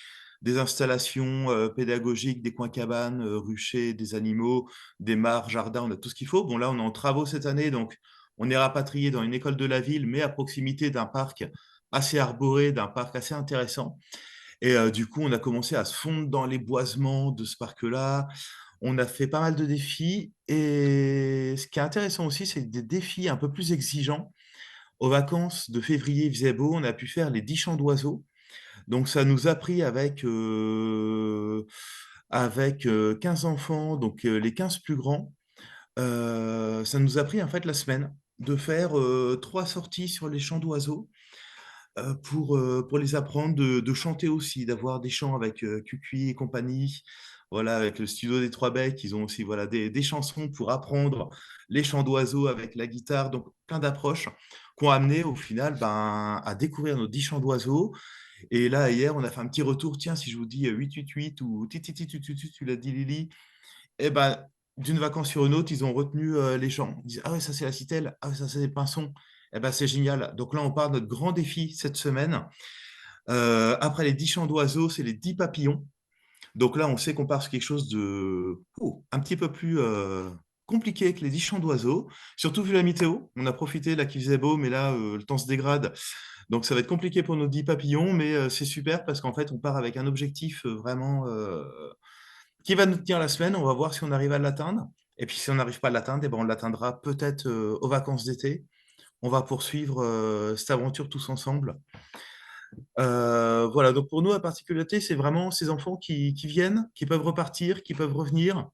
des installations pédagogiques, des coins cabanes, ruchers, des animaux, des mares, jardins, on a tout ce qu'il faut. Bon, là, on est en travaux cette année, donc on est rapatrié dans une école de la ville, mais à proximité d'un parc assez arboré, d'un parc assez intéressant. Et du coup, on a commencé à se fondre dans les boisements de ce parc-là. On a fait pas mal de défis. Et ce qui est intéressant aussi, c'est des défis un peu plus exigeants. Aux vacances de février, il faisait beau, on a pu faire les 10 chants d'oiseaux. Donc, ça nous a pris avec 15 enfants, donc les 15 plus grands, ça nous a pris en fait la semaine de faire 3 sorties sur les chants d'oiseaux pour les apprendre de chanter aussi, d'avoir des chants avec Cucuy et compagnie. Voilà, avec le studio des Trois Becs, ils ont aussi des chansons pour apprendre les chants d'oiseaux avec la guitare. Donc, plein d'approches qui ont amené au final à découvrir nos 10 chants d'oiseaux. Et là, hier, on a fait un petit retour. Tiens, si je vous dis 888 ou titi, tu l'as dit, Lily, et ben, d'une vacance sur une autre, ils ont retenu les chants. Ils disent, ah ouais, ça c'est la citelle, ah ouais, ça c'est les pinsons. Et ben, c'est génial. Donc là, on part de notre grand défi cette semaine. Après les 10 chants d'oiseaux, c'est les 10 papillons. Donc là, on sait qu'on part sur quelque chose de un petit peu plus compliqué que les 10 chants d'oiseaux. Surtout vu la météo. On a profité là qu'il faisait beau, mais là, le temps se dégrade. Donc ça va être compliqué pour nos 10 papillons, mais c'est super parce qu'en fait, on part avec un objectif vraiment qui va nous tenir la semaine. On va voir si on arrive à l'atteindre. Et puis si on n'arrive pas à l'atteindre, eh ben, on l'atteindra peut-être aux vacances d'été. On va poursuivre cette aventure tous ensemble. Voilà, donc pour nous, la particularité, c'est vraiment ces enfants qui viennent, qui peuvent repartir, qui peuvent revenir.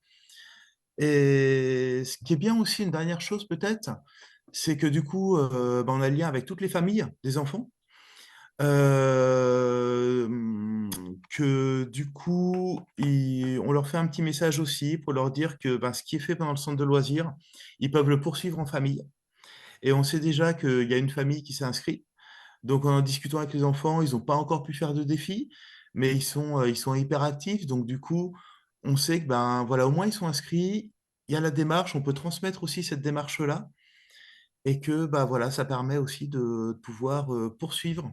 Et ce qui est bien aussi, une dernière chose peut-être, c'est que du coup, ben, on a le lien avec toutes les familles des enfants. Euh, que du coup, on leur fait un petit message aussi pour leur dire que ben, ce qui est fait pendant le centre de loisirs, ils peuvent le poursuivre en famille. Et on sait déjà qu'il y a une famille qui s'est inscrite. Donc, en discutant avec les enfants, ils n'ont pas encore pu faire de défi, mais ils sont hyper actifs. Donc, du coup, on sait que, ben, voilà, au moins, ils sont inscrits. Il y a la démarche, on peut transmettre aussi cette démarche-là. Et que, bah, voilà, ça permet aussi de pouvoir poursuivre.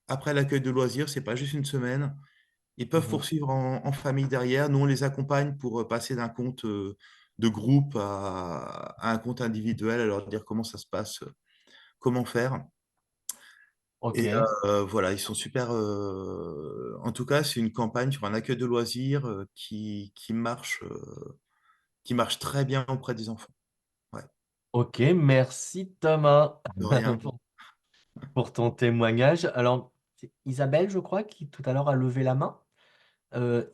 Après l'accueil de loisirs, c'est pas juste une semaine. Ils peuvent Mhm. poursuivre en famille derrière. Nous, on les accompagne pour passer d'un compte de groupe à un compte individuel, à leur dire comment ça se passe, comment faire. Ok. Et voilà, ils sont super. En tout cas, c'est une campagne sur un accueil de loisirs qui marche très bien auprès des enfants. Ouais, Ok, merci Thomas de rien. pour, pour ton témoignage. Alors, c'est Isabelle, je crois, qui tout à l'heure a levé la main.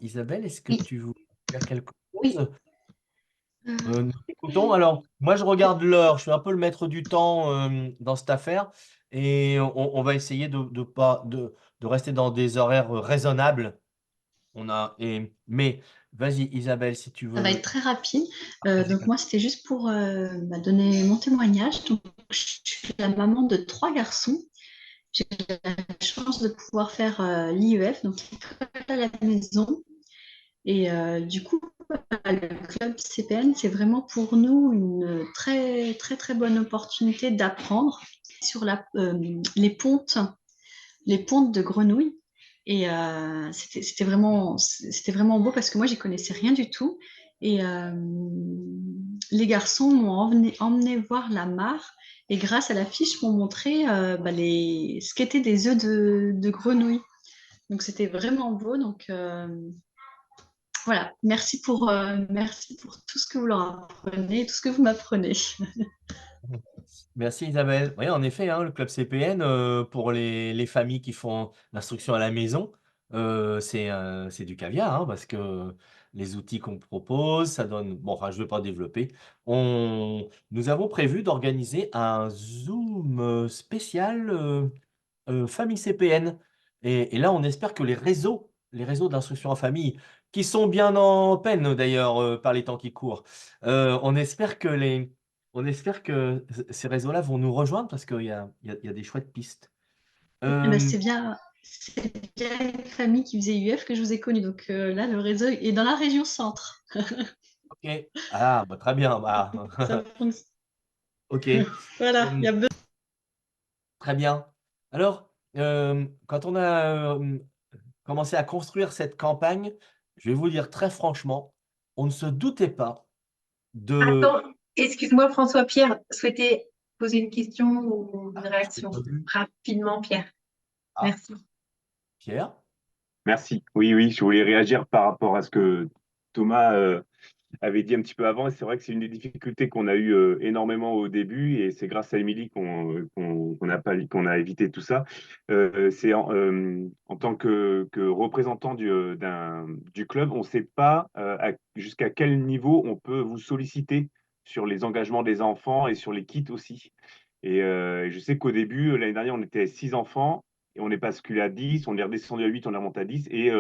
Isabelle, est-ce que Oui, tu veux dire quelque oui. chose? Nous t'écoutons. Alors, moi, je regarde l'heure. Je suis un peu le maître du temps dans cette affaire. Et on va essayer de rester dans des horaires raisonnables. Mais vas-y, Isabelle, si tu Ça va être veux. très rapide. partager Donc quelque- moi, c'était juste pour donner mon témoignage. Donc, je suis la maman de 3 garçons. J'ai la chance de pouvoir faire l'IEF, donc l'école à la maison. Et du coup, le club CPN, c'est vraiment pour nous une très très très bonne opportunité d'apprendre sur les pontes de grenouilles. Et c'était vraiment beau parce que moi, j'y connaissais rien du tout. Et les garçons m'ont emmené voir la mare. Et grâce à l'affiche, m'ont montré ce qu'étaient des œufs de grenouille. Donc, c'était vraiment beau. Donc, voilà. Merci pour tout ce que vous leur apprenez, tout ce que vous m'apprenez. Merci Isabelle. Oui, en effet, hein, le club CPN, pour les familles qui font l'instruction à la maison, c'est du caviar, hein, parce que les outils qu'on propose, ça donne. Bon, enfin, je ne vais pas développer. Nous avons prévu d'organiser un Zoom spécial famille CPN. Et là, on espère que les réseaux d'instruction en famille, qui sont bien en peine d'ailleurs par les temps qui courent, on espère que ces réseaux-là vont nous rejoindre parce qu'il y a des chouettes pistes. Eh ben, Euh, c'est bien une famille qui faisait UF que je vous ai connu. Donc là, le réseau est dans la région centre. ok. Ah, bah, très bien. Bah, Ça fonctionne. ok. Voilà, il y a besoin. Très bien. Alors, quand on a commencé à construire cette campagne, je vais vous dire très franchement, on ne se doutait pas de. Attends, excuse-moi, François-Pierre, souhaitais poser une question ou une Ah, je t'ai réaction? pas vu. Rapidement, Pierre. Ah, Merci. Pierre? Merci. Oui, oui, je voulais réagir par rapport à ce que Thomas avait dit un petit peu avant. Et c'est vrai que c'est une des difficultés qu'on a eu énormément au début. Et c'est grâce à Émilie qu'on a évité tout ça. C'est en tant que représentant du club, on ne sait pas jusqu'à quel niveau on peut vous solliciter sur les engagements des enfants et sur les kits aussi. Et je sais qu'au début, l'année dernière, on était 6 enfants. Et on est basculé à 10, on est redescendu à 8, on est remonté à 10. Et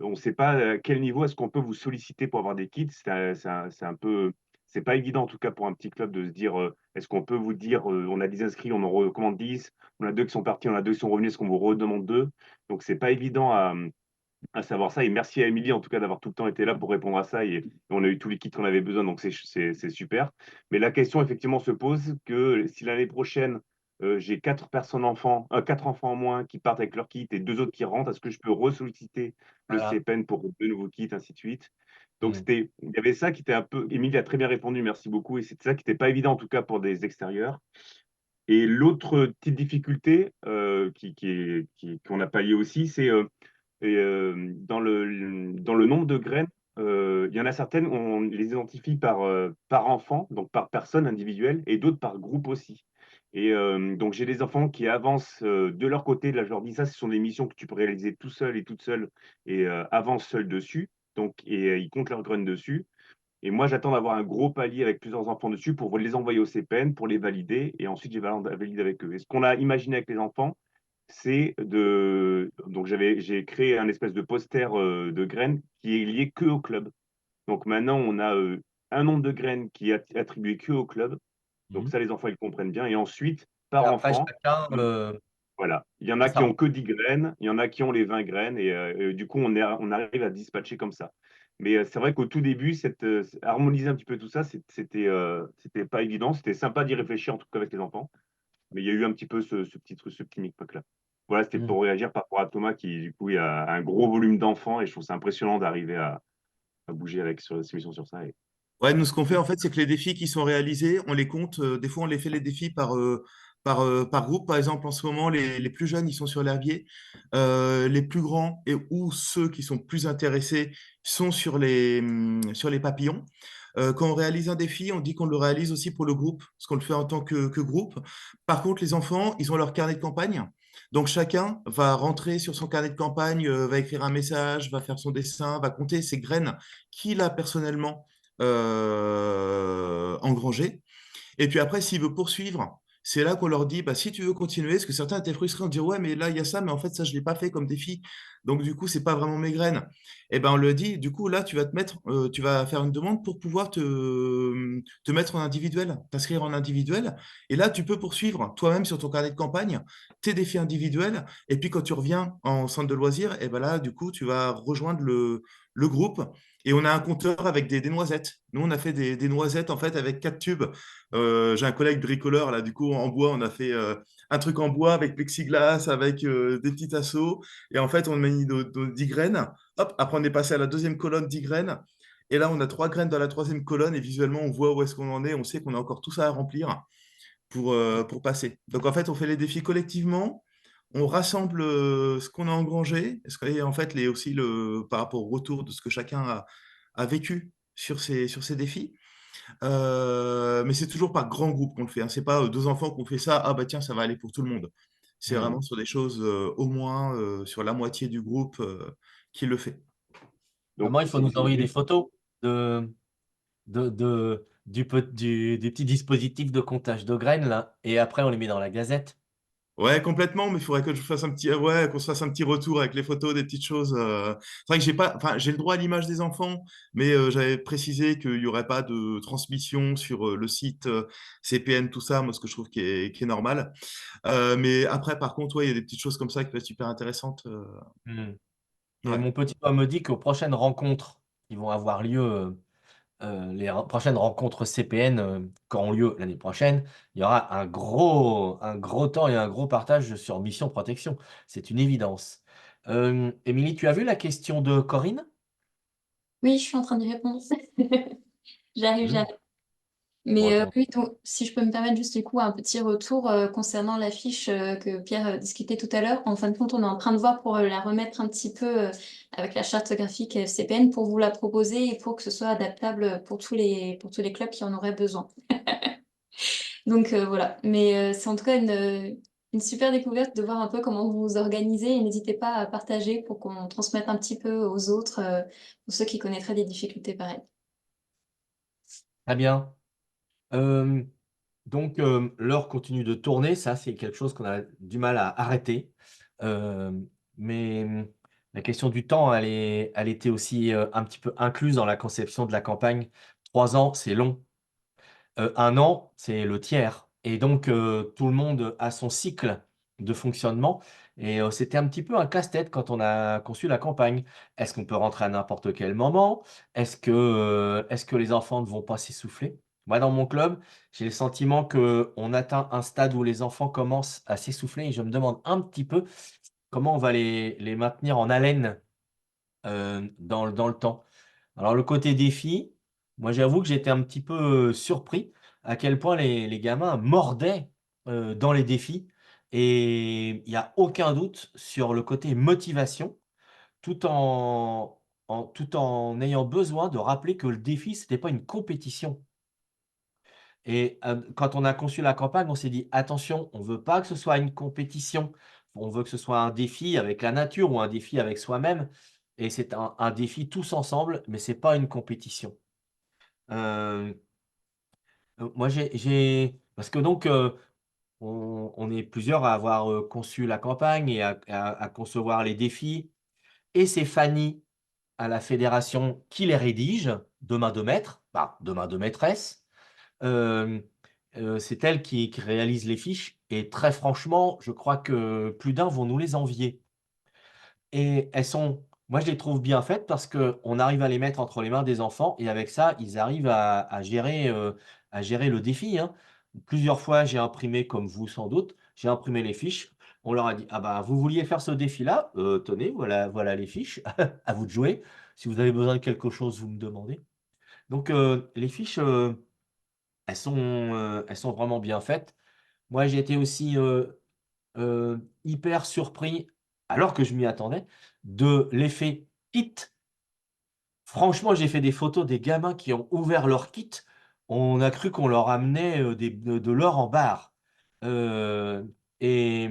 on ne sait pas à quel niveau est-ce qu'on peut vous solliciter pour avoir des kits. C'est un peu, c'est pas évident en tout cas pour un petit club de se dire est-ce qu'on peut vous dire on a 10 inscrits, on en recommande 10, on a 2 qui sont partis, on a 2 qui sont revenus, est-ce qu'on vous redemande 2? Donc c'est pas évident à savoir ça. Et merci à Émilie en tout cas d'avoir tout le temps été là pour répondre à ça. Et on a eu tous les kits qu'on avait besoin, donc c'est super. Mais la question effectivement se pose que si l'année prochaine j'ai 4 enfants en moins qui partent avec leur kit et 2 autres qui rentrent. Est-ce que je peux ressolliciter le Voilà. CPN pour 2 nouveaux kits, ainsi de suite. Donc, Mm. il y avait ça qui était un peu. Émilie a très bien répondu, merci beaucoup. Et c'est ça qui n'était pas évident, en tout cas, pour des extérieurs. Et l'autre petite difficulté qu'on a pallié aussi, c'est dans le nombre de graines, il y en a certaines, on les identifie par enfant, donc par personne individuelle, et d'autres par groupe aussi. Et donc, j'ai des enfants qui avancent de leur côté. Là, je leur dis ça, ce sont des missions que tu peux réaliser tout seul et toute seule, et avance seul dessus. Donc, et ils comptent leurs graines dessus. Et moi, j'attends d'avoir un gros palier avec plusieurs enfants dessus pour les envoyer au CPN, pour les valider, et ensuite, j'ai valide avec eux. Et ce qu'on a imaginé avec les enfants, c'est de. Donc, j'ai créé un espèce de poster de graines qui est lié que au club. Donc, maintenant, on a un nombre de graines qui est attribué que au club. Donc, Mhm. ça, les enfants, ils comprennent bien. Et ensuite, Et par après, enfant, chacun, voilà. Il y en a c'est qui ça. ont que 10 graines, il y en a qui ont les 20 graines, et du coup, on arrive à dispatcher comme ça. Mais c'est vrai qu'au tout début, harmoniser un petit peu tout ça, c'était pas évident. C'était sympa d'y réfléchir, en tout cas avec les enfants. Mais il y a eu un petit peu ce petit micmac-là. Voilà, c'était Mm. pour réagir par rapport à Thomas, qui, du coup, il a un gros volume d'enfants, et je trouve ça impressionnant d'arriver à bouger avec ces missions sur ça. Ouais, nous, ce qu'on fait, en fait, c'est que les défis qui sont réalisés, on les compte. Des fois, on les fait les défis par groupe. Par exemple, en ce moment, les plus jeunes, ils sont sur l'herbier. Les plus grands ou ceux qui sont plus intéressés sont sur les papillons. Quand on réalise un défi, on dit qu'on le réalise aussi pour le groupe, parce qu'on le fait en tant que groupe. Par contre, les enfants, ils ont leur carnet de campagne. Donc, chacun va rentrer sur son carnet de campagne, va écrire un message, va faire son dessin, va compter ses graines qu'il a personnellement engranger. Et puis après, s'il veut poursuivre, c'est là qu'on leur dit, bah, si tu veux continuer, parce que certains étaient frustrés en disant, ouais, mais là, il y a ça, mais en fait, ça, je ne l'ai pas fait comme défi. Donc, du coup, c'est pas vraiment mes graines. Et ben, on leur dit, du coup, là, tu vas faire une demande pour pouvoir te mettre en individuel, t'inscrire en individuel. Et là, tu peux poursuivre toi-même sur ton carnet de campagne tes défis individuels. Et puis, quand tu reviens en centre de loisirs, et ben là, du coup, tu vas rejoindre le groupe. Et on a un compteur avec des noisettes. Nous, on a fait des noisettes, en fait, avec 4 tubes. J'ai un collègue bricoleur, là, du coup, en bois, on a fait un truc en bois avec plexiglas, avec des petits tasseaux. Et en fait, on a mis nos 10 graines. Hop, après, on est passé à la deuxième colonne, 10 graines. Et là, on a 3 graines dans la troisième colonne. Et visuellement, on voit où est-ce qu'on en est. On sait qu'on a encore tout ça à remplir pour passer. Donc, en fait, on fait les défis collectivement. On rassemble ce qu'on a engrangé. Et en fait, aussi par rapport au retour de ce que chacun a vécu sur ces défis. Mais c'est toujours par grand groupe qu'on le fait, hein. C'est pas 2 enfants qu'on fait ça, ah bah tiens, ça va aller pour tout le monde. C'est Mm. vraiment sur des choses, au moins sur la moitié du groupe qui le fait. Donc, Maman, il faut nous envoyer des photos de, du petit dispositif de comptage de graines, là. Et après, on les met dans la gazette. Ouais, complètement, mais il faudrait que je fasse ouais, qu'on se fasse un petit retour avec les photos, des petites choses. C'est vrai que j'ai le droit à l'image des enfants, mais j'avais précisé qu'il n'y aurait pas de transmission sur le site CPN, tout ça, moi, ce que je trouve qui est normal. Mais après, par contre, ouais, il y a des petites choses comme ça qui peuvent être super intéressantes. Mm. Et Ouais. mon petit doigt me dit qu'aux prochaines rencontres qui vont avoir lieu, prochaines rencontres CPN qui auront lieu l'année prochaine, il y aura un gros temps et un gros partage sur mission protection. C'est une évidence. Émilie, tu as vu la question de Corinne? Oui, je suis en train d'y répondre. J'arrive, Mm. j'arrive. Bon, Mais attends. oui, donc, si je peux me permettre juste du coup un petit retour concernant la fiche que Pierre discutait tout à l'heure. En fin de compte, on est en train de voir pour la remettre un petit peu avec la charte graphique CPN pour vous la proposer et pour que ce soit adaptable pour tous les clubs qui en auraient besoin. Donc voilà. Mais c'est en tout cas une super découverte de voir un peu comment vous vous organisez et n'hésitez pas à partager pour qu'on transmette un petit peu aux autres, pour ceux qui connaîtraient des difficultés pareilles. Très bien. Euh, donc, l'heure continue de tourner. Ça, c'est quelque chose qu'on a du mal à arrêter. Euh, mais la question du temps, elle était aussi un petit peu incluse dans la conception de la campagne. 3 ans, c'est long. 1 an, c'est le tiers. Et donc, tout le monde a son cycle de fonctionnement. Et c'était un petit peu un casse-tête quand on a conçu la campagne. Est-ce qu'on peut rentrer à n'importe quel moment? Est-ce que les enfants ne vont pas s'essouffler? Moi, dans mon club, j'ai le sentiment qu'on atteint un stade où les enfants commencent à s'essouffler et je me demande un petit peu comment on va les maintenir en haleine dans le temps. Alors, le côté défi, moi, j'avoue que j'étais un petit peu surpris à quel point les gamins mordaient dans les défis. Et il n'y a aucun doute sur le côté motivation, tout en ayant besoin de rappeler que le défi, ce n'était pas une compétition. Et quand on a conçu la campagne, on s'est dit: «Attention, on ne veut pas que ce soit une compétition. On veut que ce soit un défi avec la nature ou un défi avec soi-même et c'est un défi tous ensemble, mais c'est pas une compétition». Heu, moi parce que donc on est plusieurs à avoir conçu la campagne et à concevoir les défis et c'est Fanny à la fédération qui les rédige de main de maître, de main de maîtresse. Hem, c'est elle qui réalise les fiches et très franchement, je crois que plus d'un vont nous les envier et moi je les trouve bien faites parce qu'on arrive à les mettre entre les mains des enfants et avec ça, ils arrivent à gérer le défi, hein. Plusieurs fois, j'ai imprimé comme vous sans doute, j'ai imprimé les fiches. On leur a dit: «Ah bah, vous vouliez faire ce défi-là? Tenez, voilà les fiches, à vous de jouer. Si vous avez besoin de quelque chose, vous me demandez». Donc les fiches, elles sont vraiment bien faites. Moi, j'ai été aussi, hyper surpris, alors que je m'y attendais, de l'effet kit. Franchement, j'ai fait des photos des gamins qui ont ouvert leur kit. On a cru qu'on leur amenait, de l'or en barre. Et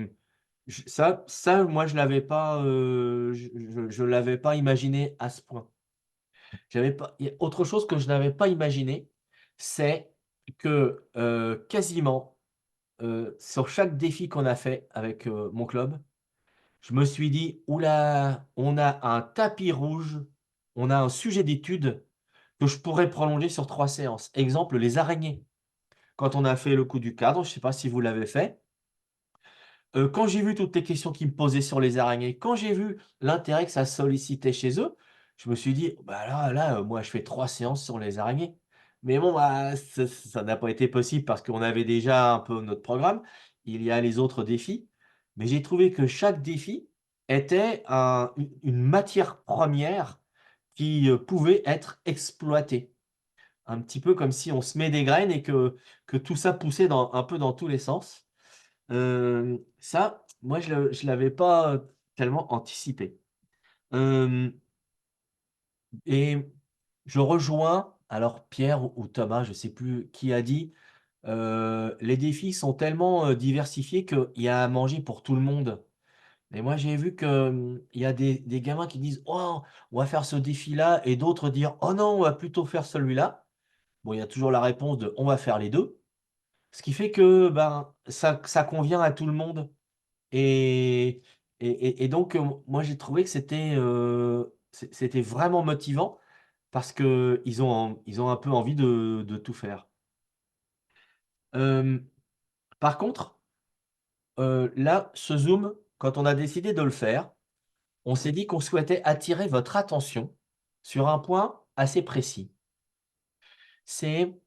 moi, je l'avais pas, je l'avais pas imaginé à ce point. J'avais pas il y a autre chose que je n'avais pas imaginé, c'est que, quasiment, sur chaque défi qu'on a fait avec, mon club, je me suis dit: «Ouh là, on a un tapis rouge, on a un sujet d'étude que je pourrais prolonger sur 3 séances». Exemple, les araignées. Quand on a fait le coup du cadre, je ne sais pas si vous l'avez fait, quand j'ai vu toutes les questions qu'ils me posaient sur les araignées, quand j'ai vu l'intérêt que ça sollicitait chez eux, je me suis dit: «Bah, là, moi je fais 3 séances sur les araignées». Mais bon, bah, ça n'a pas été possible parce qu'on avait déjà un peu notre programme. Il y a les autres défis, mais j'ai trouvé que chaque défi était une matière première qui, pouvait être exploitée. Un petit peu comme si on semait des graines et que tout ça poussait un peu dans tous les sens. Ça, moi, je l'avais pas, tellement anticipé. Hem et je rejoins alors Pierre ou Thomas, je ne sais plus qui a dit, «Les défis sont tellement, diversifiés qu'il y a à manger pour tout le monde». Mais moi, j'ai vu que, il y a des gamins qui disent: «Oh, on va faire ce défi-là» et d'autres dire: «Oh non, on va plutôt faire celui-là». Bon, il y a toujours la réponse de: «On va faire les 2». Ce qui fait que, ben, ça convient à tout le monde. Et donc, moi j'ai trouvé que c'était vraiment motivant parce qu'ils ont un peu envie de tout faire. Hem, Par contre, là, ce Zoom, quand on a décidé de le faire, on s'est dit qu'on souhaitait attirer votre attention sur un point assez précis. C'est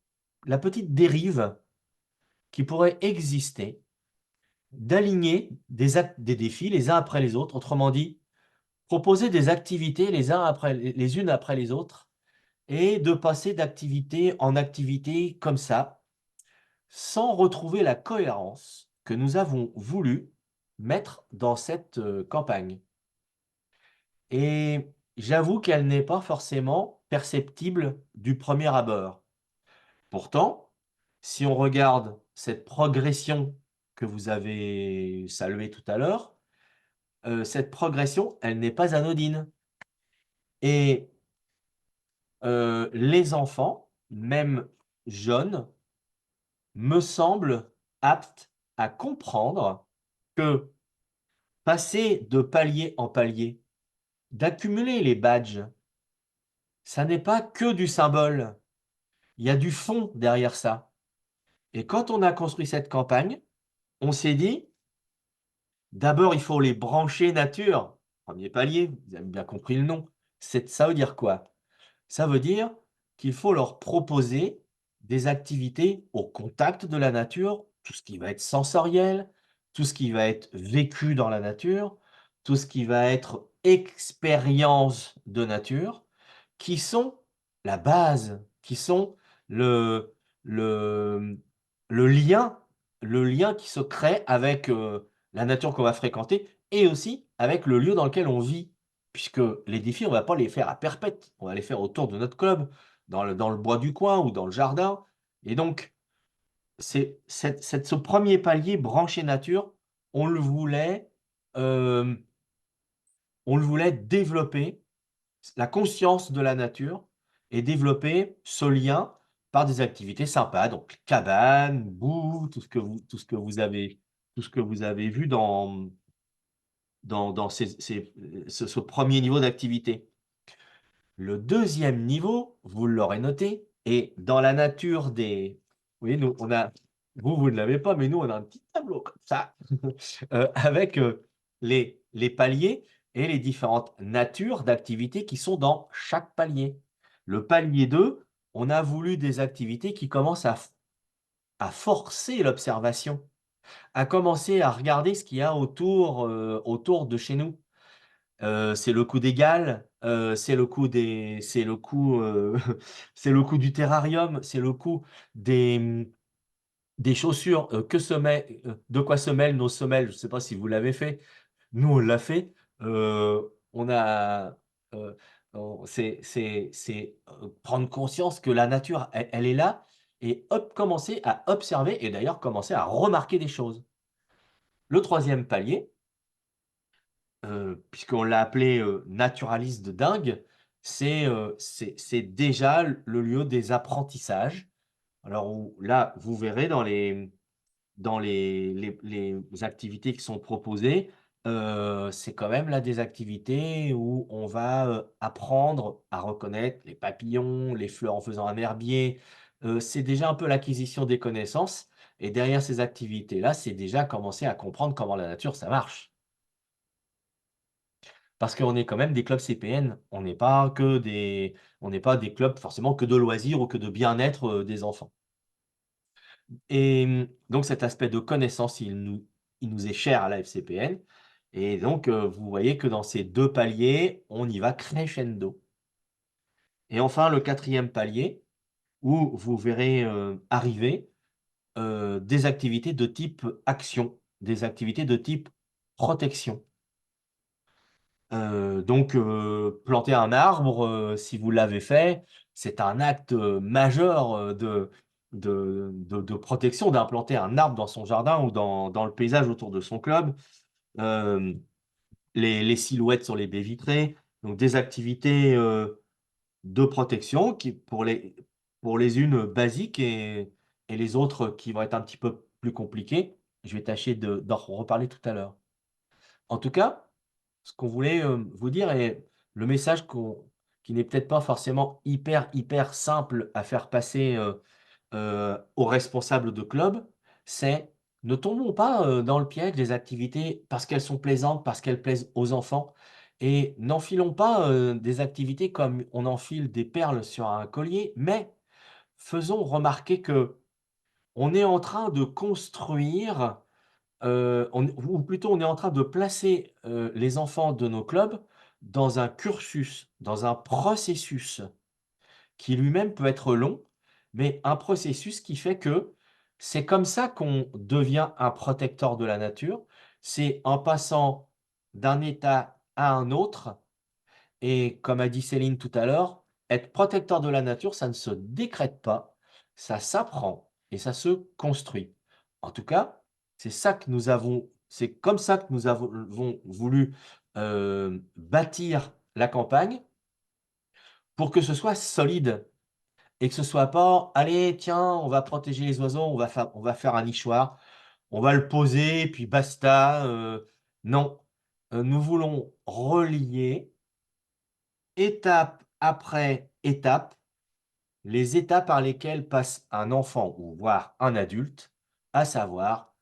la petite dérive qui pourrait exister d'aligner des défis les uns après les autres. Autrement dit, proposer des activités les unes après les autres et de passer d'activité en activité comme ça, sans retrouver la cohérence que nous avons voulu mettre dans cette, campagne. Et j'avoue qu'elle n'est pas forcément perceptible du premier abord. Pourtant, si on regarde cette progression que vous avez saluée tout à l'heure, cette progression, elle n'est pas anodine et les enfants, même jeunes, me semblent aptes à comprendre que passer de palier en palier, d'accumuler les badges, ça n'est pas que du symbole, il y a du fond derrière ça. Et quand on a construit cette campagne, on s'est dit: «D'abord, il faut les brancher nature». Premier palier, vous avez bien compris le nom. Ça veut dire quoi? Ça veut dire qu'il faut leur proposer des activités au contact de la nature, tout ce qui va être sensoriel, tout ce qui va être vécu dans la nature, tout ce qui va être expérience de nature, qui sont la base, qui sont le, le, le lien, le lien qui se crée avec la nature qu'on va fréquenter et aussi avec le lieu dans lequel on vit. Puisque les défis, on ne va pas les faire à perpète, on va les faire autour de notre club, dans le bois du coin ou dans le jardin. Et donc, ce premier palier branché nature, on le voulait, euh, on le voulait développer la conscience de la nature et développer ce lien par des activités sympas, donc cabane, boue, tout ce que vous avez vu dans ce premier niveau d'activité. Le deuxième niveau, vous l'aurez noté, est dans la nature des... Vous voyez, nous, vous ne l'avez pas, mais nous, on a un petit tableau comme ça, avec les paliers et les différentes natures d'activités qui sont dans chaque palier. Le palier 2, on a voulu des activités qui commencent à forcer l'observation, à commencer à regarder ce qu'il y a autour de chez nous. C'est le coup des galles, c'est le coup c'est le coup du terrarium, c'est le coup des chaussures, de quoi se mêlent nos semelles. Je ne sais pas si vous l'avez fait. Nous, on l'a fait. On a, c'est prendre conscience que la nature, elle est là et hop, commencer à observer et d'ailleurs commencer à remarquer des choses. Le troisième palier, puisqu'on l'a appelé naturaliste de dingue, c'est déjà le lieu des apprentissages. Alors là, vous verrez dans les activités qui sont proposées, c'est quand même là des activités où on va apprendre à reconnaître les papillons, les fleurs en faisant un herbier. C'est déjà un peu l'acquisition des connaissances. Et derrière ces activités-là, c'est déjà commencer à comprendre comment la nature, ça marche. Parce qu'on est quand même des clubs CPN, on n'est pas des clubs forcément que de loisirs ou que de bien-être des enfants. Et donc cet aspect de connaissance, il nous est cher à la FCPN. Et donc, vous voyez que dans ces deux paliers, on y va crescendo. Et enfin, le quatrième palier, où vous verrez arriver des activités de type action, des activités de type protection. Donc, planter un arbre, si vous l'avez fait, c'est un acte majeur de protection, d'implanter un arbre dans son jardin ou dans le paysage autour de son club. Euh, les silhouettes sur les baies vitrées, donc des activités de protection qui, pour les unes basiques et les autres qui vont être un petit peu plus compliquées. Je vais tâcher d'en reparler tout à l'heure. En tout cas, ce qu'on voulait vous dire et le message qui n'est peut-être pas forcément hyper simple à faire passer aux responsables de club, c'est ne tombons pas dans le piège des activités parce qu'elles sont plaisantes, parce qu'elles plaisent aux enfants et n'enfilons pas des activités comme on enfile des perles sur un collier, mais faisons remarquer que on est en train de construire ou plutôt, on est en train de placer les enfants de nos clubs dans un cursus, dans un processus qui lui-même peut être long, mais un processus qui fait que c'est comme ça qu'on devient un protecteur de la nature. C'est en passant d'un état à un autre. Et comme a dit Céline tout à l'heure, être protecteur de la nature, ça ne se décrète pas, ça s'apprend et ça se construit. En tout cas, c'est comme ça que nous avons voulu bâtir la campagne pour que ce soit solide et que ce soit pas, allez, tiens, on va protéger les oiseaux, on va faire un nichoir, on va le poser, puis basta. Non. Nous voulons relier étape après étape, les étapes par lesquelles passe un enfant ou voire un adulte, à savoir,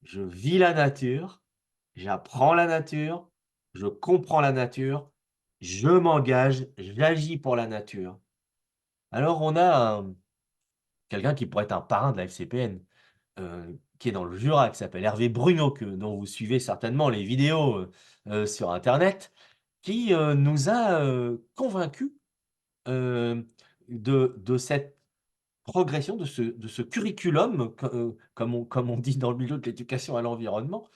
je vis la nature, j'apprends la nature, je comprends la nature, je m'engage, j'agis pour la nature. Alors on a quelqu'un qui pourrait être un parrain de la FCPN, qui est dans le Jura, qui s'appelle Hervé Bruno, dont vous suivez certainement les vidéos sur Internet, qui nous a convaincus de cette progression, de ce curriculum, comme on dit dans le milieu de l'éducation à l'environnement,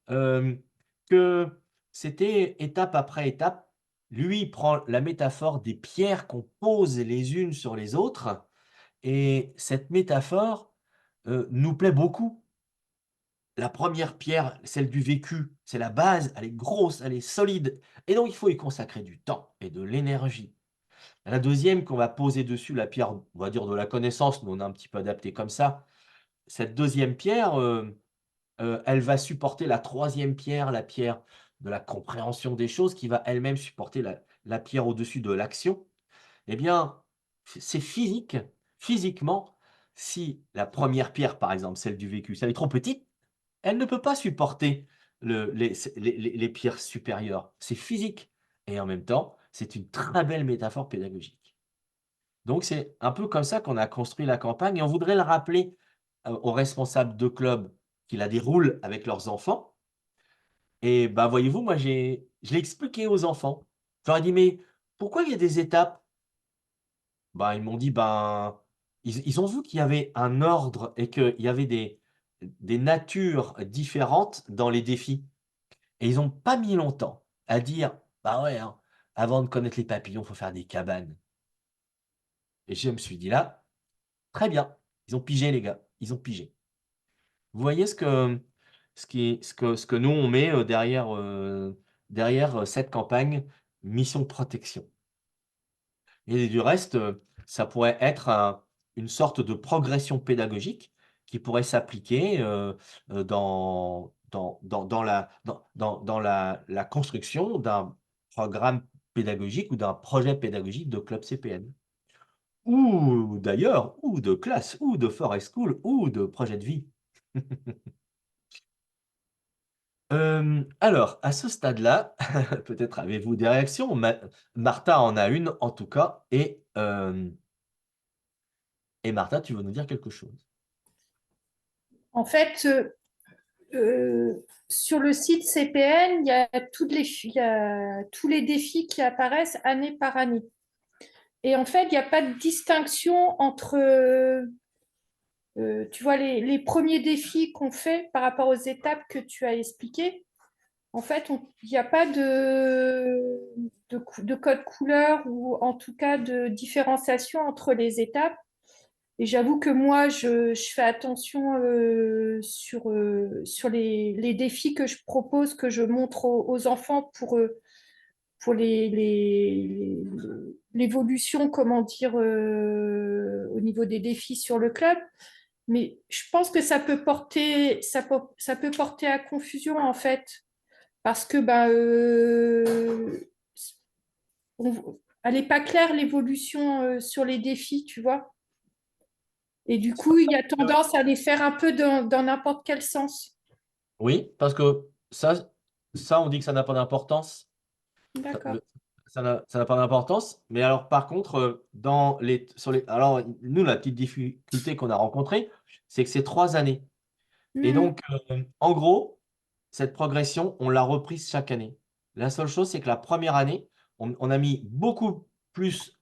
que c'était étape après étape. Lui, il prend la métaphore des pierres qu'on pose les unes sur les autres, et cette métaphore nous plaît beaucoup. La première pierre, celle du vécu, c'est la base, elle est grosse, elle est solide, et donc il faut y consacrer du temps et de l'énergie. La deuxième qu'on va poser dessus, la pierre, on va dire de la connaissance, mais on a un petit peu adapté comme ça. Cette deuxième pierre, elle va supporter la troisième pierre, la pierre de la compréhension des choses, qui va elle-même supporter la pierre au-dessus de l'action. Eh bien, c'est physique. Physiquement, si la première pierre, par exemple, celle du vécu, si elle est trop petite, elle ne peut pas supporter les pierres supérieures. C'est physique. Et en même temps, c'est une très belle métaphore pédagogique. Donc, c'est un peu comme ça qu'on a construit la campagne. Et on voudrait le rappeler aux responsables de club qui la déroulent avec leurs enfants. Et bah, voyez-vous, moi, je l'ai expliqué aux enfants. Je leur ai dit, mais pourquoi il y a des étapes? Bah, ils m'ont dit, ben, ils ont vu qu'il y avait un ordre et qu'il y avait des natures différentes dans les défis. Et ils n'ont pas mis longtemps à dire, bah ouais, hein, avant de connaître les papillons, il faut faire des cabanes. Et je me suis dit là, très bien, ils ont pigé, les gars, ils ont pigé. Vous voyez ce que nous, on met derrière cette campagne Mission Protection. Et du reste, ça pourrait être une sorte de progression pédagogique qui pourrait s'appliquer dans la construction d'un programme pédagogique ou d'un projet pédagogique de club CPN. Ou d'ailleurs, ou de classe, ou de forest school, ou de projet de vie. Alors, à ce stade-là, peut-être avez-vous des réactions. Martha en a une, en tout cas, et Martha, tu veux nous dire quelque chose? En fait, sur le site CPN, il y a il y a tous les défis qui apparaissent année par année. Et en fait, il n'y a pas de distinction entre, tu vois, les premiers défis qu'on fait par rapport aux étapes que tu as expliquées. En fait, il n'y a pas de code couleur ou en tout cas de différenciation entre les étapes. Et j'avoue que moi, je fais attention sur les défis que je propose, que je montre aux enfants pour l'évolution, comment dire, au niveau des défis sur le club. Mais je pense que ça peut porter à confusion, en fait, parce que elle n'est pas claire, l'évolution sur les défis, tu vois. Et du coup, il y a tendance à les faire un peu dans n'importe quel sens. Oui, parce que ça, on dit que ça n'a pas d'importance. D'accord. Ça n'a pas d'importance. Mais alors, par contre, alors, nous, la petite difficulté qu'on a rencontrée, c'est que c'est 3 années. Et Mhm. donc, en gros, cette progression, on l'a reprise chaque année. La seule chose, c'est que la première année, on a mis beaucoup plus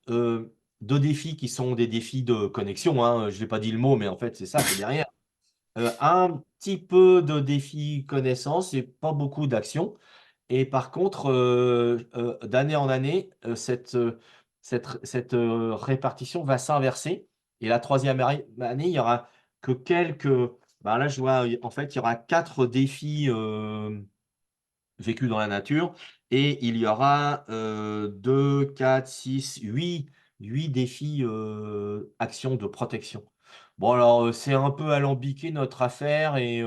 de défis qui sont des défis de connexion, hein. Je n'ai pas dit le mot, mais en fait, c'est ça qui est derrière. Un petit peu de défis connaissance et pas beaucoup d'actions. Et par contre, d'année en année, cette répartition va s'inverser. Et la troisième année, il y aura que quelques. Ben là, je vois, en fait, il y aura 4 défis vécus dans la nature. Et il y aura 2, 4, 6, 8 défis actions de protection. Bon, alors, c'est un peu alambiqué notre affaire et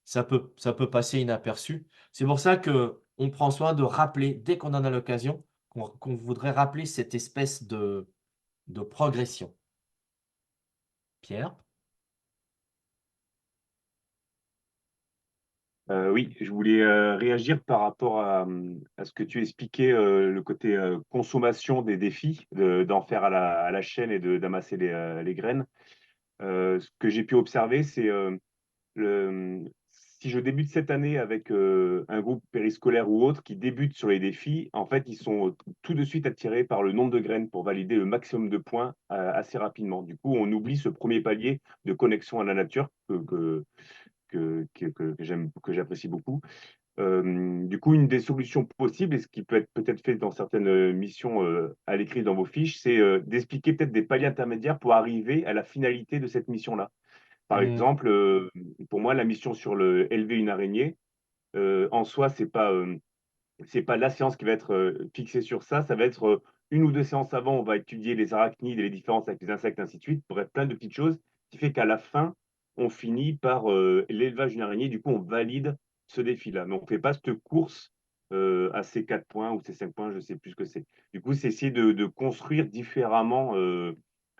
ça peut passer inaperçu. C'est pour ça qu'on prend soin de rappeler, dès qu'on en a l'occasion, qu'on voudrait rappeler cette espèce de progression. Pierre? Oui, je voulais réagir par rapport à ce que tu expliquais, le côté consommation des défis, d'en faire à la chaîne et d'amasser les graines. Ce que j'ai pu observer, c'est si je débute cette année avec un groupe périscolaire ou autre qui débute sur les défis, en fait, ils sont tout de suite attirés par le nombre de graines pour valider le maximum de points assez rapidement. Du coup, on oublie ce premier palier de connexion à la nature que j'apprécie beaucoup. Du coup, une des solutions possibles, et ce qui peut être peut-être fait dans certaines missions à l'écrit dans vos fiches, c'est d'expliquer peut-être des paliers intermédiaires pour arriver à la finalité de cette mission-là. Par Mm. exemple, pour moi, la mission sur élever une araignée, en soi, c'est pas la séance qui va être fixée sur ça. Ça va être une ou deux séances avant, on va étudier les arachnides et les différences avec les insectes, ainsi de suite. Bref, plein de petites choses qui fait qu'à la fin, on finit par l'élevage d'une araignée. Du coup, on valide ce défi-là. Mais on ne fait pas cette course à ces 4 points ou ces 5 points, je ne sais plus ce que c'est. Du coup, c'est essayer de construire différemment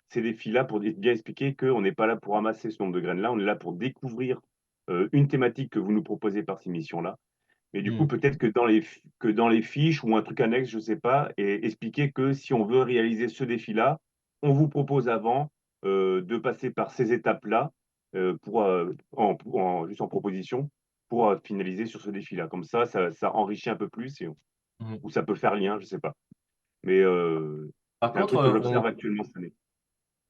ces défis-là pour bien expliquer qu'on n'est pas là pour ramasser ce nombre de graines-là, on est là pour découvrir une thématique que vous nous proposez par ces missions-là. Mais du coup, Mm. peut-être que dans les fiches ou un truc annexe, je ne sais pas, et expliquer que si on veut réaliser ce défi-là, on vous propose avant de passer par ces étapes-là juste en proposition pour finaliser sur ce défi-là. Comme ça enrichit un peu plus Mm. ou ça peut faire lien, je ne sais pas. Mais Par c'est un contre, truc que j'observe actuellement cette année.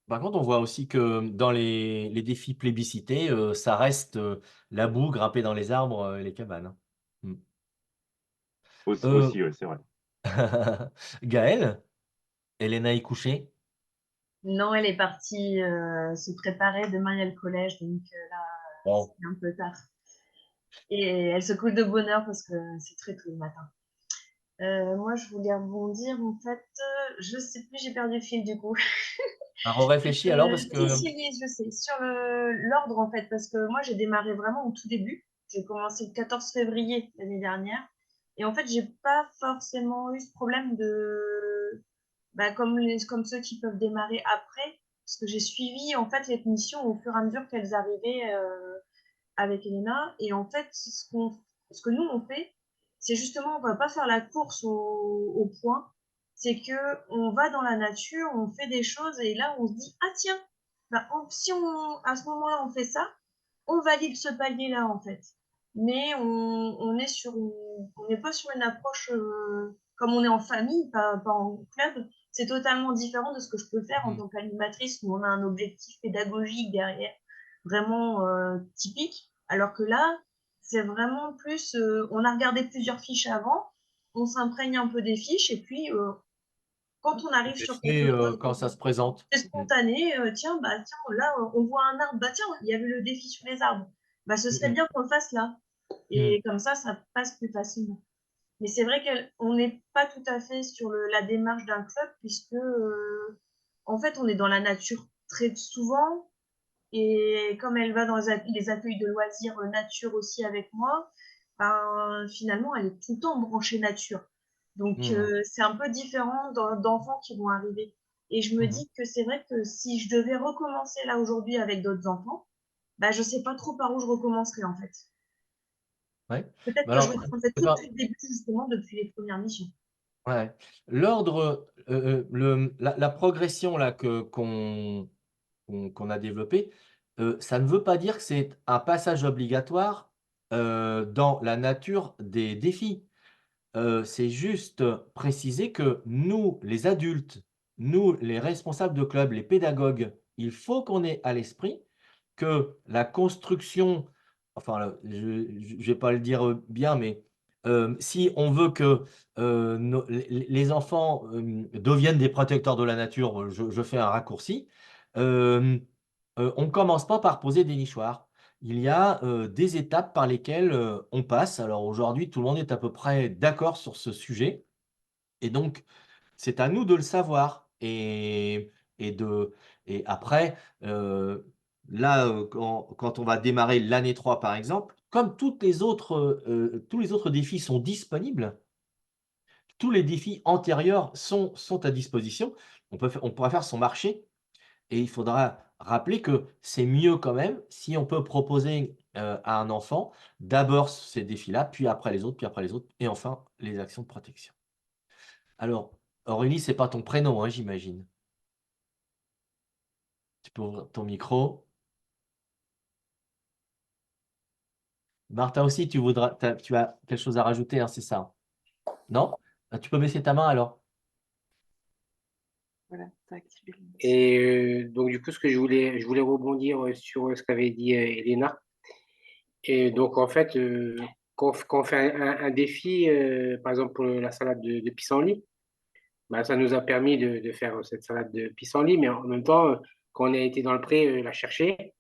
on voit aussi que dans les défis plébiscités, ça reste la boue, grimper dans les arbres et les cabanes. Mm. Euh, Aussi, ouais, c'est vrai. Gaëlle, Elena est couchée. Non, elle est partie se préparer. Demain, il y a le collège, donc là, Bon, c'est un peu tard. Et elle se coule de bonne heure parce que c'est très tôt le matin. Moi, je voulais rebondir. En fait, je sais plus, j'ai perdu le fil du coup. réfléchis alors parce Si, que si, oui, je sais. Sur l'ordre, en fait, parce que moi, j'ai démarré vraiment au tout début. J'ai commencé le 14 février l'année dernière. Et en fait, j'ai pas forcément eu ce problème bah, comme ceux qui peuvent démarrer après. Parce que j'ai suivi, en fait, les missions au fur et à mesure qu'elles arrivaient avec Elena. Et en fait, ce que nous, on fait, c'est justement, on va pas faire la course au point. C'est que on va dans la nature, on fait des choses et là, on se dit, ah tiens, bah, si à ce moment-là, on fait ça, on valide ce palier-là, en fait. Mais on est on n'est pas sur une approche comme on est en famille, pas en club. C'est totalement différent de ce que je peux faire en tant qu'animatrice où on a un objectif pédagogique derrière, vraiment typique. Alors que là, c'est vraiment plus, on a regardé plusieurs fiches avant, on s'imprègne un peu des fiches et puis quand on arrive c'est sur fait quelque chose, quand ça se présente. c'est spontané. Tiens, bah tiens, là, on voit un arbre. Bah tiens, il y avait le défi sur les arbres. Bah ce serait Mm. bien qu'on le fasse là. Mm. Et comme ça passe plus facilement. Mais c'est vrai qu'on n'est pas tout à fait sur la démarche d'un club puisque, en fait, on est dans la nature très souvent. Et comme elle va dans les accueils de loisirs nature aussi avec moi, ben, finalement, elle est tout le temps branchée nature. Donc, Mm. c'est un peu différent d'enfants qui vont arriver. Et je me Mhm. dis que c'est vrai que si je devais recommencer là aujourd'hui avec d'autres enfants, bah, je sais pas trop par où je recommencerais en fait. Ouais. Peut-être Mais que je alors, reprendrais eh tout ben, depuis le début, justement, depuis les premières missions. ouais. L'ordre, la progression là qu'on a développée, ça ne veut pas dire que c'est un passage obligatoire dans la nature des défis. C'est juste préciser que nous, les adultes, nous, les responsables de club, les pédagogues, il faut qu'on ait à l'esprit que la construction, enfin, je ne vais pas le dire bien, mais si on veut que les enfants deviennent des protecteurs de la nature, je fais un raccourci, euh, on ne commence pas par poser des nichoirs. Il y a des étapes par lesquelles on passe. Alors aujourd'hui, tout le monde est à peu près d'accord sur ce sujet. Et donc, c'est à nous de le savoir. Et, de, et après, là, quand on va démarrer l'année 3, par exemple, comme tous les autres défis sont disponibles, tous les défis antérieurs sont à disposition, on pourra faire son marché et il faudra rappelez que c'est mieux quand même si on peut proposer à un enfant d'abord ces défis-là, puis après les autres, puis après les autres, et enfin les actions de protection. Alors, Aurélie, c'est pas ton prénom, hein, j'imagine. Tu peux ouvrir ton micro. Martin aussi, tu as quelque chose à rajouter, hein, c'est ça? Non? Ah, tu peux baisser ta main alors? Voilà, t'as activé le micro. Et donc, du coup, je voulais rebondir sur ce qu'avait dit Elena. Et donc, en fait, quand on fait un défi, par exemple pour la salade de pissenlit, bah, ça nous a permis de faire cette salade de pissenlit, mais en même temps, quand on a été dans le pré la chercher,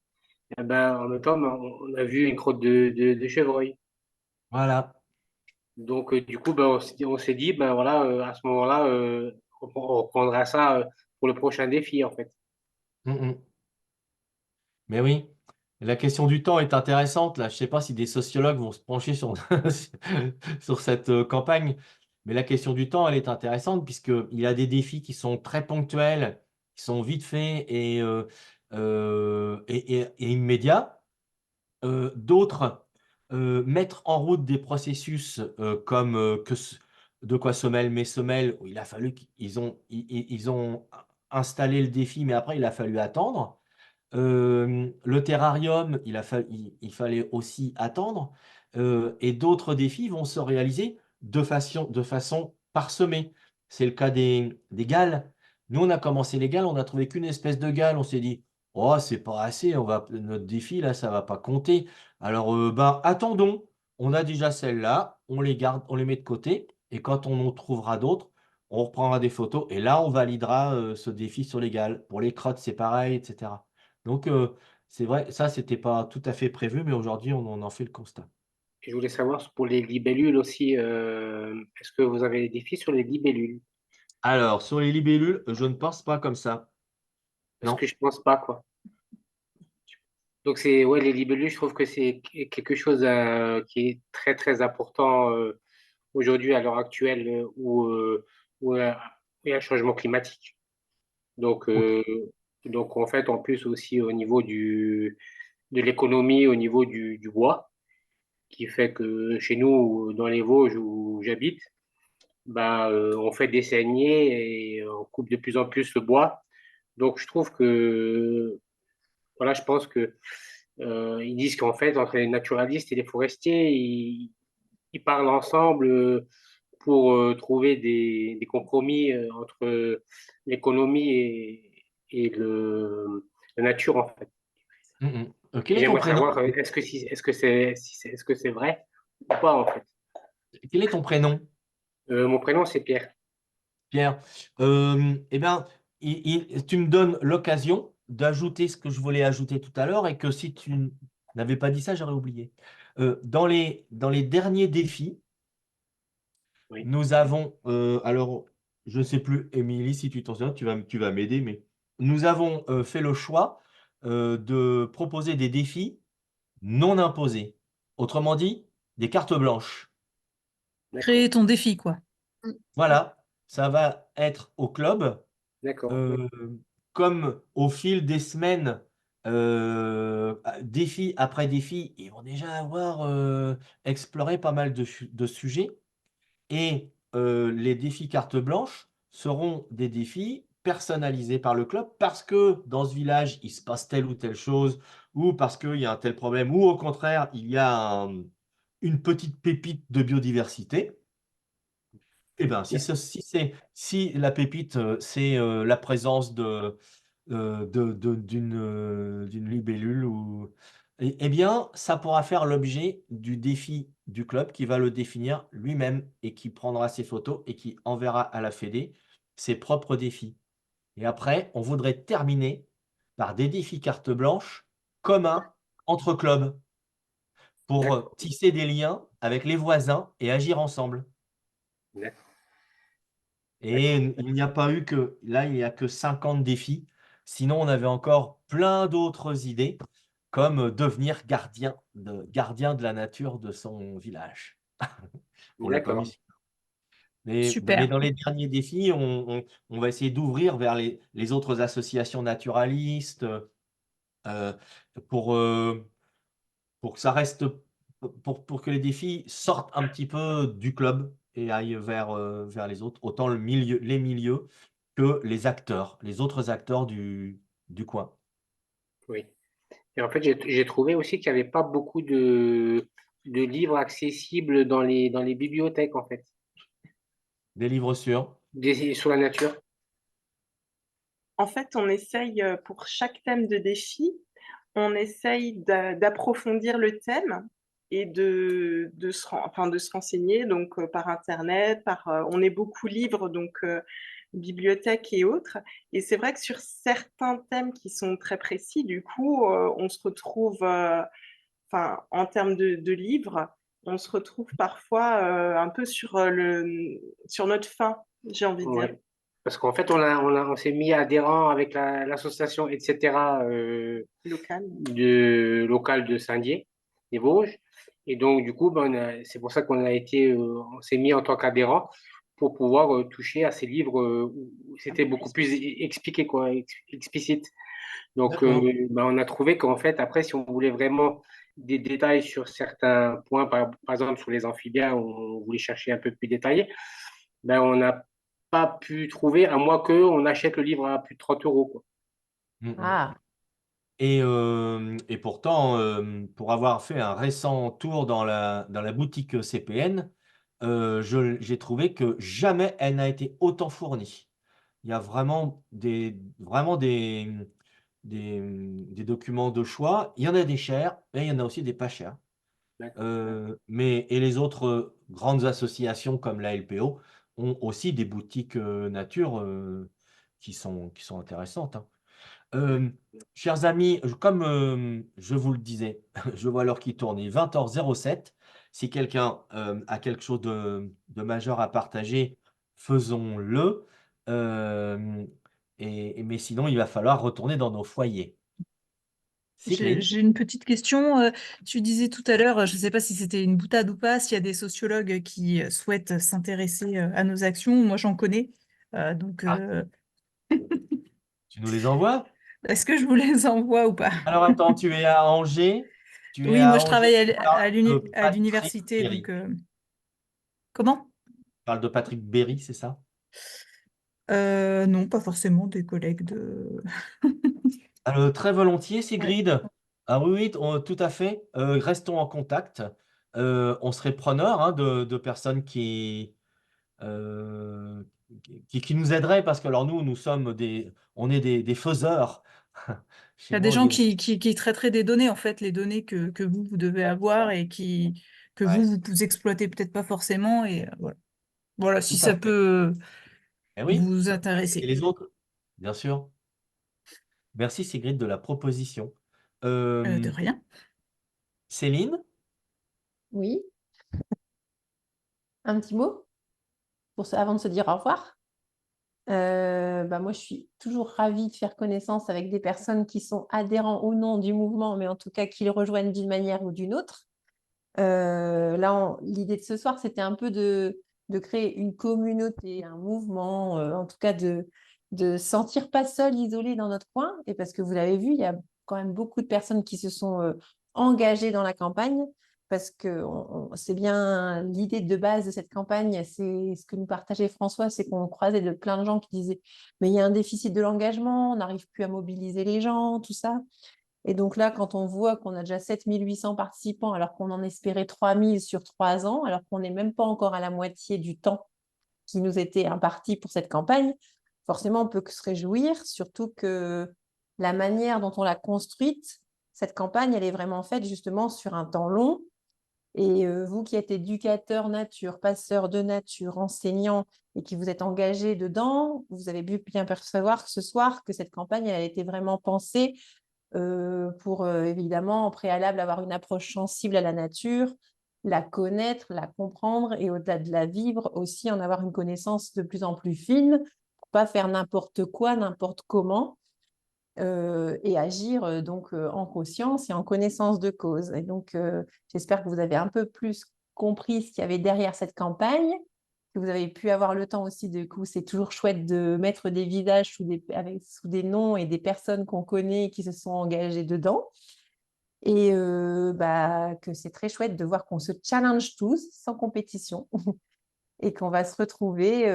eh ben, en même temps, bah, on a vu une crotte de chevreuil. Voilà. Donc, du coup, bah, on s'est dit, ben voilà, à ce moment-là, on reprendra ça pour le prochain défi, en fait. Mm. Mais oui, la question du temps est intéressante. Là, je ne sais pas si des sociologues vont se pencher sur, sur cette campagne, mais la question du temps, elle est intéressante puisqu'il y a des défis qui sont très ponctuels, qui sont vite faits et immédiats. D'autres mettre en route des processus comme de quoi semelle mes semelles, où il a fallu ils ont installé le défi, mais après, il a fallu attendre. Le terrarium, il fallait aussi attendre. Et d'autres défis vont se réaliser de façon parsemée. C'est le cas des galles. Nous, on a commencé les galles, on n'a trouvé qu'une espèce de gale. On s'est dit, oh, c'est pas assez, notre défi, là, ça va pas compter. Alors, ben, attendons. On a déjà celles-là, on les garde, on les met de côté. Et quand on en trouvera d'autres, on reprendra des photos. Et là, on validera ce défi sur les galles. Pour les crottes, c'est pareil, etc. Donc, c'est vrai, ça, c'était pas tout à fait prévu, mais aujourd'hui, on en fait le constat. Et je voulais savoir pour les libellules aussi, est-ce que vous avez des défis sur les libellules? Alors, sur les libellules, je ne pense pas comme ça. Parce Non. que je pense pas, quoi. Donc, ouais, les libellules, je trouve que c'est quelque chose qui est très, très important aujourd'hui, à l'heure actuelle, où il y a un changement climatique. Donc, Ok. en fait, en plus aussi au niveau de l'économie, au niveau du bois, qui fait que chez nous, dans les Vosges où j'habite, bah, on fait des saignées et on coupe de plus en plus le bois. Donc, je trouve que, voilà, je pense que ils disent qu'en fait, entre les naturalistes et les forestiers, ils parlent ensemble pour trouver des compromis entre l'économie et la nature, en fait. Quel Et est ton j'aimerais prénom? savoir, est-ce que c'est vrai ou pas, en fait. Quel est ton prénom, Mon prénom, c'est Pierre. Pierre? Eh bien, tu me donnes l'occasion d'ajouter ce que je voulais ajouter tout à l'heure et que si tu n'avais pas dit ça, j'aurais oublié. Dans les derniers défis, Oui. nous avons, alors, je ne sais plus, Émilie, si tu t'en souviens, tu vas m'aider, mais nous avons fait le choix de proposer des défis non imposés. Autrement dit, des cartes blanches. D'accord. Créer ton défi, quoi. Voilà, ça va être au club, D'accord. euh, comme au fil des semaines, défi après défi, ils vont déjà avoir exploré pas mal de sujets. Et les défis carte blanche seront des défis personnalisés par le club parce que dans ce village, il se passe telle ou telle chose, ou parce qu'il y a un tel problème, ou au contraire, il y a une petite pépite de biodiversité. Eh bien, si la pépite, c'est la présence d'une libellule, eh bien, ça pourra faire l'objet du défi du club qui va le définir lui-même et qui prendra ses photos et qui enverra à la Fédé ses propres défis. Et après, on voudrait terminer par des défis carte blanche communs entre clubs pour D'accord. tisser des liens avec les voisins et agir ensemble. D'accord. Et il n'y a pas eu que, là, il n'y a que 50 défis. Sinon, on avait encore plein d'autres idées, comme devenir gardien de la nature de son village. On l'a pas mis. D'accord. Mais Super. dans les derniers défis, on va essayer d'ouvrir vers les autres associations naturalistes. euh, pour, euh, pour que ça reste, pour que les défis sortent un petit peu du club et aillent vers les autres, autant les milieux que les autres acteurs du coin. Oui. Et en fait, j'ai trouvé aussi qu'il n'y avait pas beaucoup de livres accessibles dans les bibliothèques, en fait, Des livres sûrs. sur la nature. En fait, on essaye, pour chaque thème de défi, on essaye d'approfondir le thème et de se renseigner donc, par Internet, on est beaucoup livres, donc bibliothèques et autres. Et c'est vrai que sur certains thèmes qui sont très précis, du coup, on se retrouve, en termes de livres, on se retrouve parfois un peu sur notre faim, j'ai envie de dire. Ouais. Parce qu'en fait, on s'est mis adhérent avec l'association, etc., locale de Saint-Dié, des Vosges. Et donc, du coup, c'est pour ça on s'est mis en tant qu'adhérent pour pouvoir toucher à ces livres où c'était beaucoup plus expliqué, quoi, explicite. Donc, on a trouvé qu'en fait, après, si on voulait vraiment des détails sur certains points, par exemple sur les amphibiens, on voulait chercher un peu plus détaillé, on n'a pas pu trouver, à moins qu'on achète le livre à plus de 30 euros, quoi. Ah, Et pourtant, pour avoir fait un récent tour dans la boutique CPN, j'ai trouvé que jamais elle n'a été autant fournie. Il y a vraiment des documents de choix. Il y en a des chers et il y en a aussi des pas chers. Et les autres grandes associations comme la LPO ont aussi des boutiques nature qui sont intéressantes, hein. Chers amis, comme je vous le disais, je vois l'heure qui tourne, il est 20h07. Si quelqu'un a quelque chose de majeur à partager, faisons-le. Mais sinon, il va falloir retourner dans nos foyers. Sigrid. J'ai une petite question. Tu disais tout à l'heure, je ne sais pas si c'était une boutade ou pas, s'il y a des sociologues qui souhaitent s'intéresser à nos actions. Moi, j'en connais. Tu nous les envoies? Est-ce que je vous les envoie ou pas? Alors, attends, tu es à Angers? Oui, moi, je travaille à Patrick l'université. Berry. Comment? Tu parles de Patrick Berry, c'est ça? Non, pas forcément des collègues de... Très volontiers, Sigrid. Ah oui, oui, tout à fait. Restons en contact. On serait preneur, hein, de personnes euh, qui nous aideraient parce que alors nous sommes on est des faiseurs. Il y a Chez nous, des on gens dit- qui traiteraient des données, en fait, les données que vous devez avoir et que Ouais, vous exploitez peut-être pas forcément. Et voilà. Voilà, si tout à ça fait. peut Eh oui. vous Et intéresser. les autres, bien sûr. Merci, Sigrid, de la proposition. De rien. Céline? oui. Un petit mot avant de se dire au revoir. Moi, je suis toujours ravie de faire connaissance avec des personnes qui sont adhérents ou non du mouvement, mais en tout cas qui le rejoignent d'une manière ou d'une autre. Là, l'idée de ce soir, c'était un peu de créer une communauté, un mouvement, en tout cas de se sentir pas seul, isolé dans notre coin. Et parce que vous l'avez vu, il y a quand même beaucoup de personnes qui se sont engagées dans la campagne, parce que c'est bien l'idée de base de cette campagne, c'est ce que nous partageait François, c'est qu'on croisait de plein de gens qui disaient « mais il y a un déficit de l'engagement, on n'arrive plus à mobiliser les gens, tout ça ». Et donc là, quand on voit qu'on a déjà 7800 participants, alors qu'on en espérait 3000 sur 3 ans, alors qu'on n'est même pas encore à la moitié du temps qui nous était imparti pour cette campagne, forcément, on ne peut que se réjouir, surtout que la manière dont on l'a construite, cette campagne, elle est vraiment faite justement sur un temps long. Et vous qui êtes éducateur nature, passeur de nature, enseignant, et qui vous êtes engagé dedans, vous avez pu bien percevoir que ce soir que cette campagne, elle a été vraiment pensée pour évidemment en préalable avoir une approche sensible à la nature, la connaître, la comprendre et au-delà de la vivre aussi en avoir une connaissance de plus en plus fine pour pas faire n'importe quoi, n'importe comment et agir donc en conscience et en connaissance de cause. Et donc j'espère que vous avez un peu plus compris ce qu'il y avait derrière cette campagne, que vous avez pu avoir le temps aussi. Du coup, c'est toujours chouette de mettre des visages sous des noms et des personnes qu'on connaît et qui se sont engagées dedans. Et que c'est très chouette de voir qu'on se challenge tous sans compétition et qu'on va se retrouver,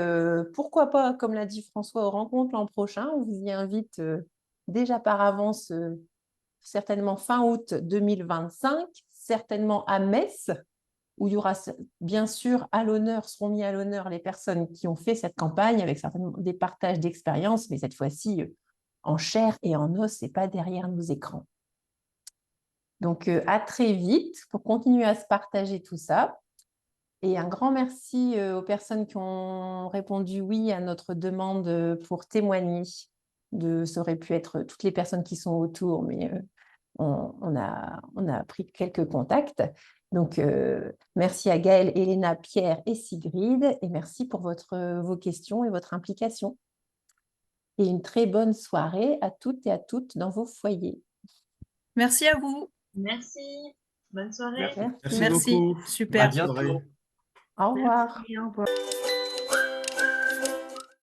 pourquoi pas, comme l'a dit François, aux rencontres l'an prochain. On vous y invite déjà par avance, certainement fin août 2025, certainement à Metz, où il y aura bien sûr seront mis à l'honneur les personnes qui ont fait cette campagne avec certainement des partages d'expériences, mais cette fois-ci en chair et en os et pas derrière nos écrans. Donc, à très vite pour continuer à se partager tout ça. Et un grand merci aux personnes qui ont répondu oui à notre demande pour témoigner. Ça aurait pu être toutes les personnes qui sont autour, mais on a pris quelques contacts. Donc, merci à Gaëlle, Elena, Pierre et Sigrid. Et merci pour vos questions et votre implication. Et une très bonne soirée à toutes et à toutes dans vos foyers. Merci à vous. Merci. Bonne soirée. Merci beaucoup. Super. À bientôt. Au revoir. Merci, au revoir.